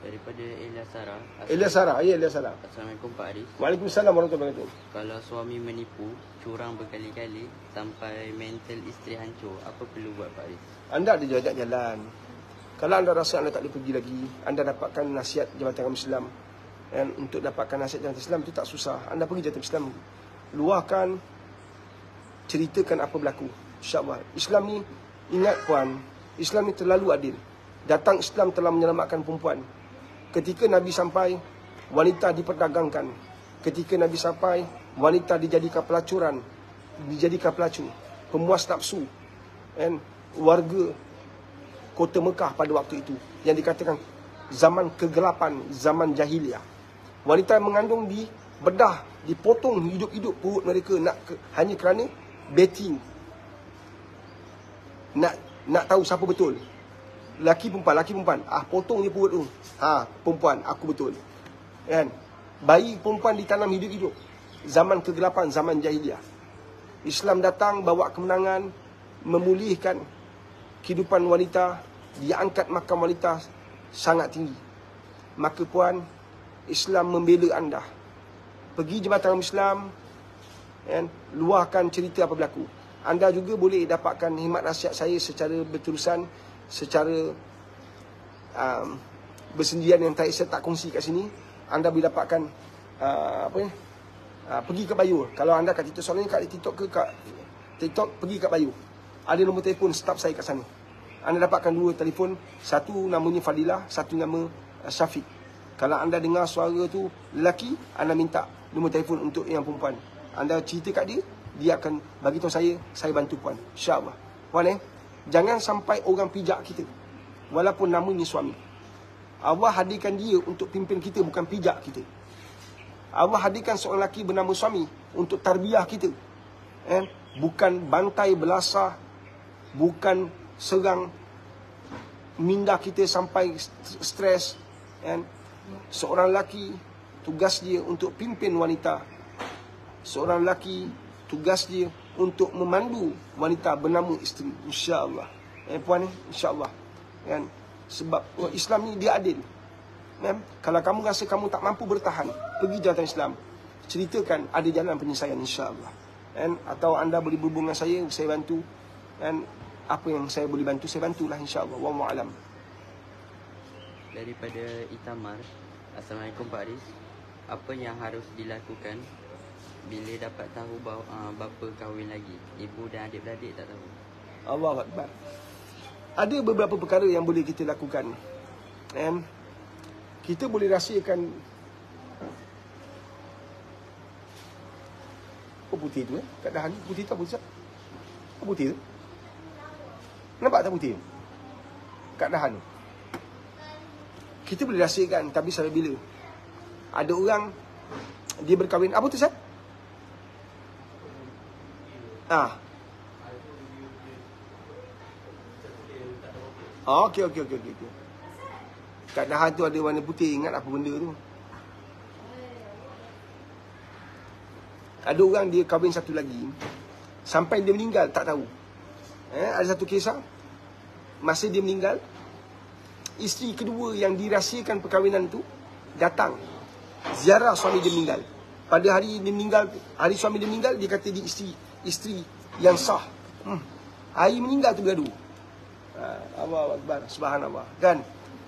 S3: Daripada Elia Sarah.
S1: Elia Sarah, ya Elia Sarah.
S3: Assalamualaikum Pak Aris.
S1: Waalaikumsalam warahmatullahi wabarakatuh.
S3: Kalau suami menipu, curang berkali-kali sampai mental isteri hancur, apa perlu buat Pak Aris?
S1: Anda ada jalan. Kalau anda rasa anda tak boleh pergi lagi, anda dapatkan nasihat Jabatan Agama Islam. Untuk dapatkan nasihat Jabatan Islam itu tak susah. Anda pergi Jabatan Islam, luahkan, ceritakan apa berlaku. InsyaAllah. Islam ni, ingat puan, Islam ni terlalu adil. Datang Islam telah menyelamatkan perempuan. Ketika Nabi sampai, wanita diperdagangkan. Ketika Nabi sampai, wanita dijadikan pelacuran, dijadikan pelacur, pemuas nafsu. Warga kota Mekah pada waktu itu, yang dikatakan zaman kegelapan, zaman jahiliah. Wanita yang mengandung bedah, dipotong hidup-hidup perut mereka hanya kerana betting. Nak tahu siapa betul. Laki perempuan. Potong je perut tu. Perempuan, aku betul. Kan? Bayi perempuan ditanam hidup-hidup. Zaman kegelapan, zaman jahiliah. Islam datang bawa kemenangan, memulihkan kehidupan wanita, diangkat makam wanita sangat tinggi. Maka puan, Islam membela anda. Pergi Jabatan Islam, kan, luahkan cerita apa berlaku. Anda juga boleh dapatkan khidmat nasihat saya secara berterusan, secara bersendirian yang saya tak kongsi kat sini. Anda boleh dapatkan pergi ke Bayu. Kalau anda kat TikTok, soalnya kat TikTok ke kat TikTok, pergi kat Bayu. Ada nombor telefon staf saya kat sana. Anda dapatkan 2 telefon, satu namanya Fadilah, satu nama Syafiq. Kalau anda dengar suara tu lelaki, anda minta nombor telefon untuk yang perempuan. Anda cerita kat dia, dia akan bagi tahu saya bantu puan. InsyaAllah. Puan jangan sampai orang pijak kita. Walaupun namanya suami. Allah hadirkan dia untuk pimpin kita, bukan pijak kita. Allah hadirkan seorang lelaki bernama suami untuk tarbiyah kita. Bukan bantai belasah, bukan serang minda kita sampai stres. Seorang lelaki tugas dia untuk pimpin wanita. Seorang lelaki tugas dia untuk memandu wanita bernama isteri. InsyaAllah. Puan InsyaAllah. Sebab Islam ni dia adil. Kalau kamu rasa kamu tak mampu bertahan, pergi Jabatan Islam, ceritakan ada jalan penyelesaian, insyaAllah. Atau anda boleh berhubung dengan saya bantu. Apa yang saya boleh bantu, saya bantulah, insyaAllah. Wallahu a'lam.
S3: Daripada Itamar, Assalamualaikum Pak Aris. Apa yang harus dilakukan bila dapat tahu bahawa bapa kahwin lagi? Ibu dan adik-beradik tak tahu.
S1: Allahu Akbar. Ada beberapa perkara yang boleh kita lakukan. Kita boleh rahsiakan. Apa putih tu kat dahan? Putih tak putih? Apa putih tu? Nampak tak putih? Kat dahan. Kita boleh rahsiakan, tapi sampai bila? Ada orang dia berkahwin. Apa tu, Sat? Okey. Kat dahan tu ada warna putih. Ingat apa benda tu? Ada orang dia kahwin satu lagi, sampai dia meninggal tak tahu. Ada satu kisah, masa dia meninggal, isteri kedua yang dirahsiakan perkahwinan tu datang ziarah suami dia meninggal. Pada hari dia meninggal, hari suami dia meninggal, dia kata dia isteri yang sah. Hari meninggal tu gaduh. Allahu Akbar, subhanallah. Kan?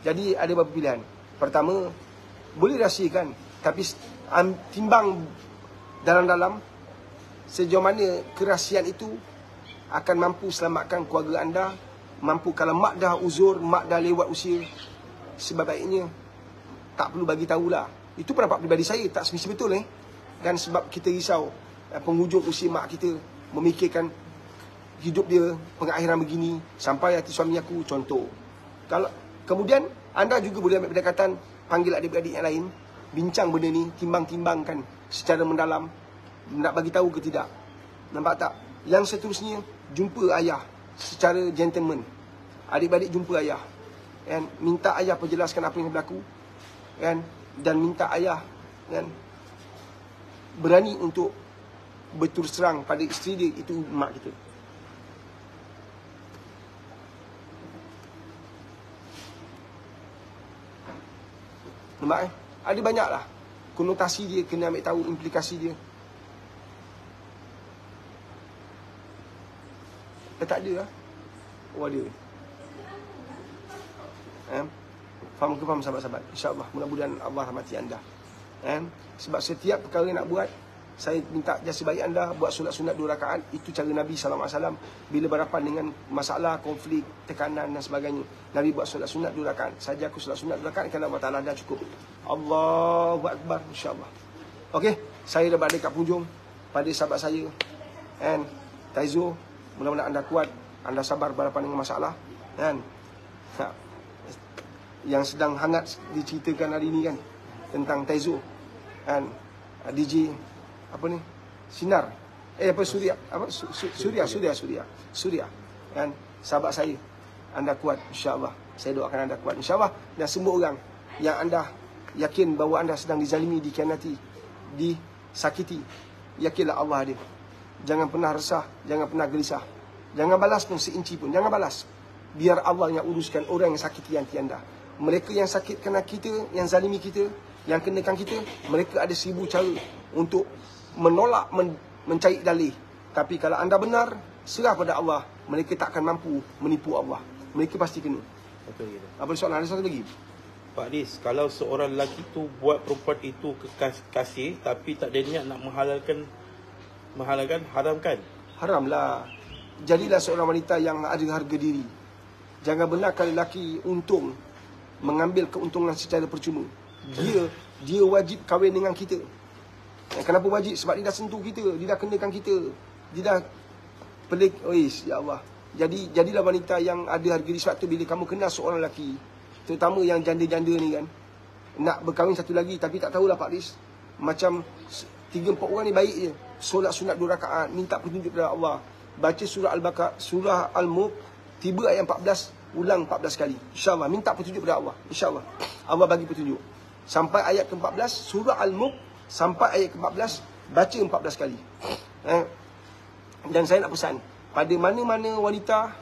S1: Jadi ada beberapa pilihan. Pertama, boleh rahsiakan, tapi timbang dalam-dalam sejauh mana kerahsiaan itu akan mampu selamatkan keluarga anda. Mampu, kalau mak dah uzur, mak dah lewat usia, sebaiknya tak perlu bagi tahulah. Itu pendapat pribadi saya, tak semestinya betul Dan sebab kita risau penghujung usia mak kita, memikirkan hidup dia pengakhiran begini, sampai hati suami aku, contoh. Kalau kemudian anda juga boleh ambil pendekatan, panggil adik-beradik yang lain, bincang benda ni, timbang-timbangkan secara mendalam, nak bagi tahu ke tidak. Nampak tak? Yang seterusnya, jumpa ayah secara gentleman. Adik-beradik jumpa ayah, minta ayah perjelaskan apa yang berlaku, dan minta ayah berani untuk berterus terang pada isteri dia, itu mak kita. Nampak ada banyaklah konotasi dia, kena ambil tahu implikasi dia. Tak ada lah. Oh ada. Faham ke faham sahabat-sahabat? InsyaAllah mudah-mudahan Allah rahmati anda. Sebab setiap perkara nak buat, saya minta jasa baik anda buat solat sunat 2 rakaat. Itu cara Nabi SAW bila berhadapan dengan masalah, konflik, tekanan dan sebagainya. Nabi buat solat sunat 2 rakaat. Saja aku solat sunat 2 rakaat, kerana Allah Ta'ala dah cukup. Allahu Akbar, insyaAllah. Okey, saya dah berada kat penghujung. Pada sahabat saya Taizo, mudah-mudahan anda kuat, anda sabar berhadapan dengan masalah yang sedang hangat diceritakan hari ini tentang Taizo. DJ apa ni? Sinar. Apa Suria? Apa Suria. Kan sahabat saya. Anda kuat insya-Allah. Saya doakan anda kuat insya-Allah, dan semua orang yang anda yakin bahawa anda sedang dizalimi, dikhianati, disakiti, yakinlah Allah ada. Jangan pernah resah, jangan pernah gelisah. Jangan balas pun seinci pun, jangan balas. Biar Allah yang uruskan orang yang sakiti hati anda. Mereka yang sakit kena kita, yang zalimi kita, yang kenakan kita, mereka ada 1000 cara untuk menolak, mencari dalih. Tapi kalau anda benar, serah pada Allah, mereka tak akan mampu menipu Allah. Mereka pasti kena.
S2: Betul gitu.
S1: Apa soalan? Ada satu lagi?
S2: Pak Riz, kalau seorang lelaki tu buat perempuan itu kekasih tapi tak ada niat nak menghalalkan, haramkan.
S1: Haramlah. Jadilah seorang wanita yang ada harga diri. Jangan benarkan lelaki untung, mengambil keuntungan secara percuma. Dia wajib kahwin dengan kita. Kenapa wajib? Sebab dia dah sentuh kita, dia dah kenakan kita, dia dah pelik. Ya Allah. Jadilah wanita yang ada harga diri. Sebab tu bila kamu kenal seorang lelaki, terutama yang janda-janda ni kan, nak berkahwin satu lagi tapi tak tahulah Pak Riz, macam 3-4 orang ni baik je, solat sunat 2 rakaat, minta petunjuk kepada Allah, baca surah Al-Mulk, tiba ayat 14, ulang 14 kali, insya-Allah, minta petunjuk kepada Allah, insya-Allah Allah bagi petunjuk sampai ayat ke-14 surah Al-Mulk, sampai ayat ke-14 baca 14 kali. Dan saya nak pesan pada mana-mana wanita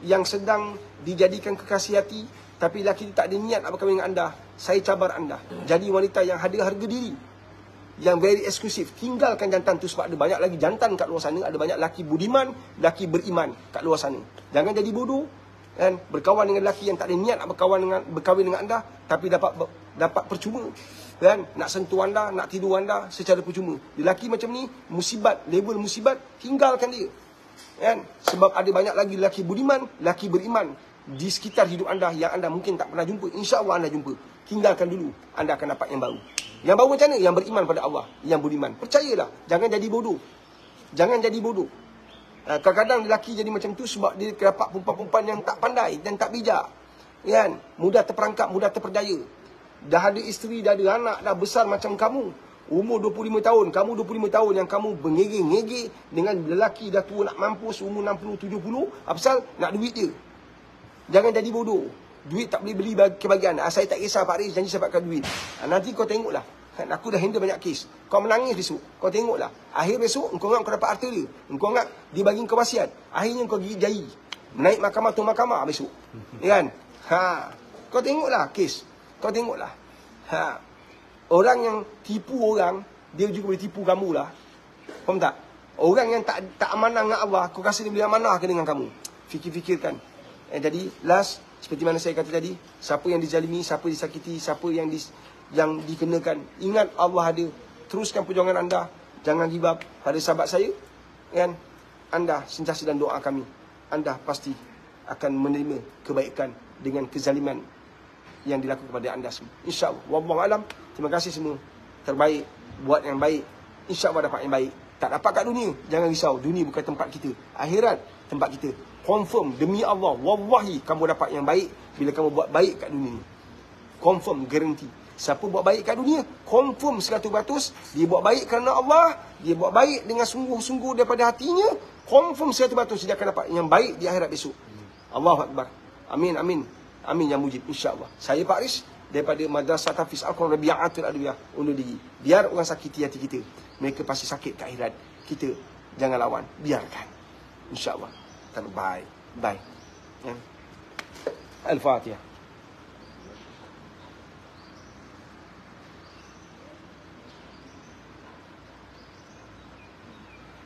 S1: yang sedang dijadikan kekasih hati tapi lelaki tak ada niat nak berkahwin dengan anda, saya cabar anda, jadi wanita yang ada harga diri, yang very eksklusif. Tinggalkan jantan tu, sebab ada banyak lagi jantan kat luar sana, ada banyak lelaki budiman, lelaki beriman kat luar sana. Jangan jadi bodoh kan, berkawan dengan lelaki yang tak ada niat nak berkahwin dengan anda tapi dapat percuma kan, nak sentuh anda, nak tidur anda secara percuma. Lelaki macam ni musibat, label musibat, tinggalkan dia kan. Sebab ada banyak lagi lelaki budiman, lelaki beriman di sekitar hidup anda yang anda mungkin tak pernah jumpa. InsyaAllah anda jumpa. Tinggalkan dulu, anda akan dapat yang baru. Yang baru macam mana? Yang beriman pada Allah, yang budiman. Percayalah, jangan jadi bodoh. Jangan jadi bodoh. Kadang-kadang lelaki jadi macam tu sebab dia dapat perempuan-perempuan yang tak pandai dan tak bijak kan, mudah terperangkap, mudah terperdaya. Dah ada isteri, dah ada anak, dah besar macam kamu, umur 25 tahun, kamu 25 tahun yang kamu bengege-ngege dengan lelaki dah tua nak mampus, umur 60, 70, apa pasal? Nak duit je. Jangan jadi bodoh. Duit tak boleh beli kebahagiaan. Saya tak kisah Pak Riz, janji saya dapatkan duit. Nanti kau tengoklah. Aku dah handle banyak kes. Kau menangis besok, kau tengoklah. Akhir besok, kau ingat kau dapat harta dia. Kau ingat dia bagi kau wasiat. Akhirnya kau gigit jari. Naik mahkamah tu mahkamah besok. Kan? Kau tengoklah kes. Kau tengoklah. Orang yang tipu orang, dia juga boleh tipu kamu lah. Faham tak? Orang yang tak amanah dengan Allah, kau rasa dia boleh amanah ke dengan kamu? Fikir-fikirkan. Jadi last, seperti mana saya kata tadi, siapa yang dizalimi, siapa disakiti, siapa yang dikenakan, ingat Allah ada. Teruskan perjuangan anda. Jangan give up. Pada sahabat saya kan, anda sentiasa dalam doa kami. Anda pasti akan menerima kebaikan dengan kezaliman yang dilakukan kepada anda semua, InsyaAllah. Wallahualam. Terima kasih semua. Terbaik. Buat yang baik, InsyaAllah dapat yang baik. Tak dapat kat dunia, jangan risau. Dunia bukan tempat kita, akhirat tempat kita. Confirm, demi Allah, wallahi kamu dapat yang baik bila kamu buat baik kat dunia ni. Confirm, garanti. Siapa buat baik kat dunia, confirm 100% dia buat baik kerana Allah, dia buat baik dengan sungguh-sungguh daripada hatinya, confirm 100% dia akan dapat yang baik di akhirat besok. Allahu Akbar. Amin, amin. Amin ya mujib, insyaAllah. Saya Pak Riz daripada Madrasah Tahfiz Al-Quran Rabi'atul Adwiyah undur diri. Biar orang sakiti hati kita, mereka pasti sakit ke akhirat. Kita jangan lawan, biarkan. InsyaAllah. Terbaik. Baik. Al-Fatihah.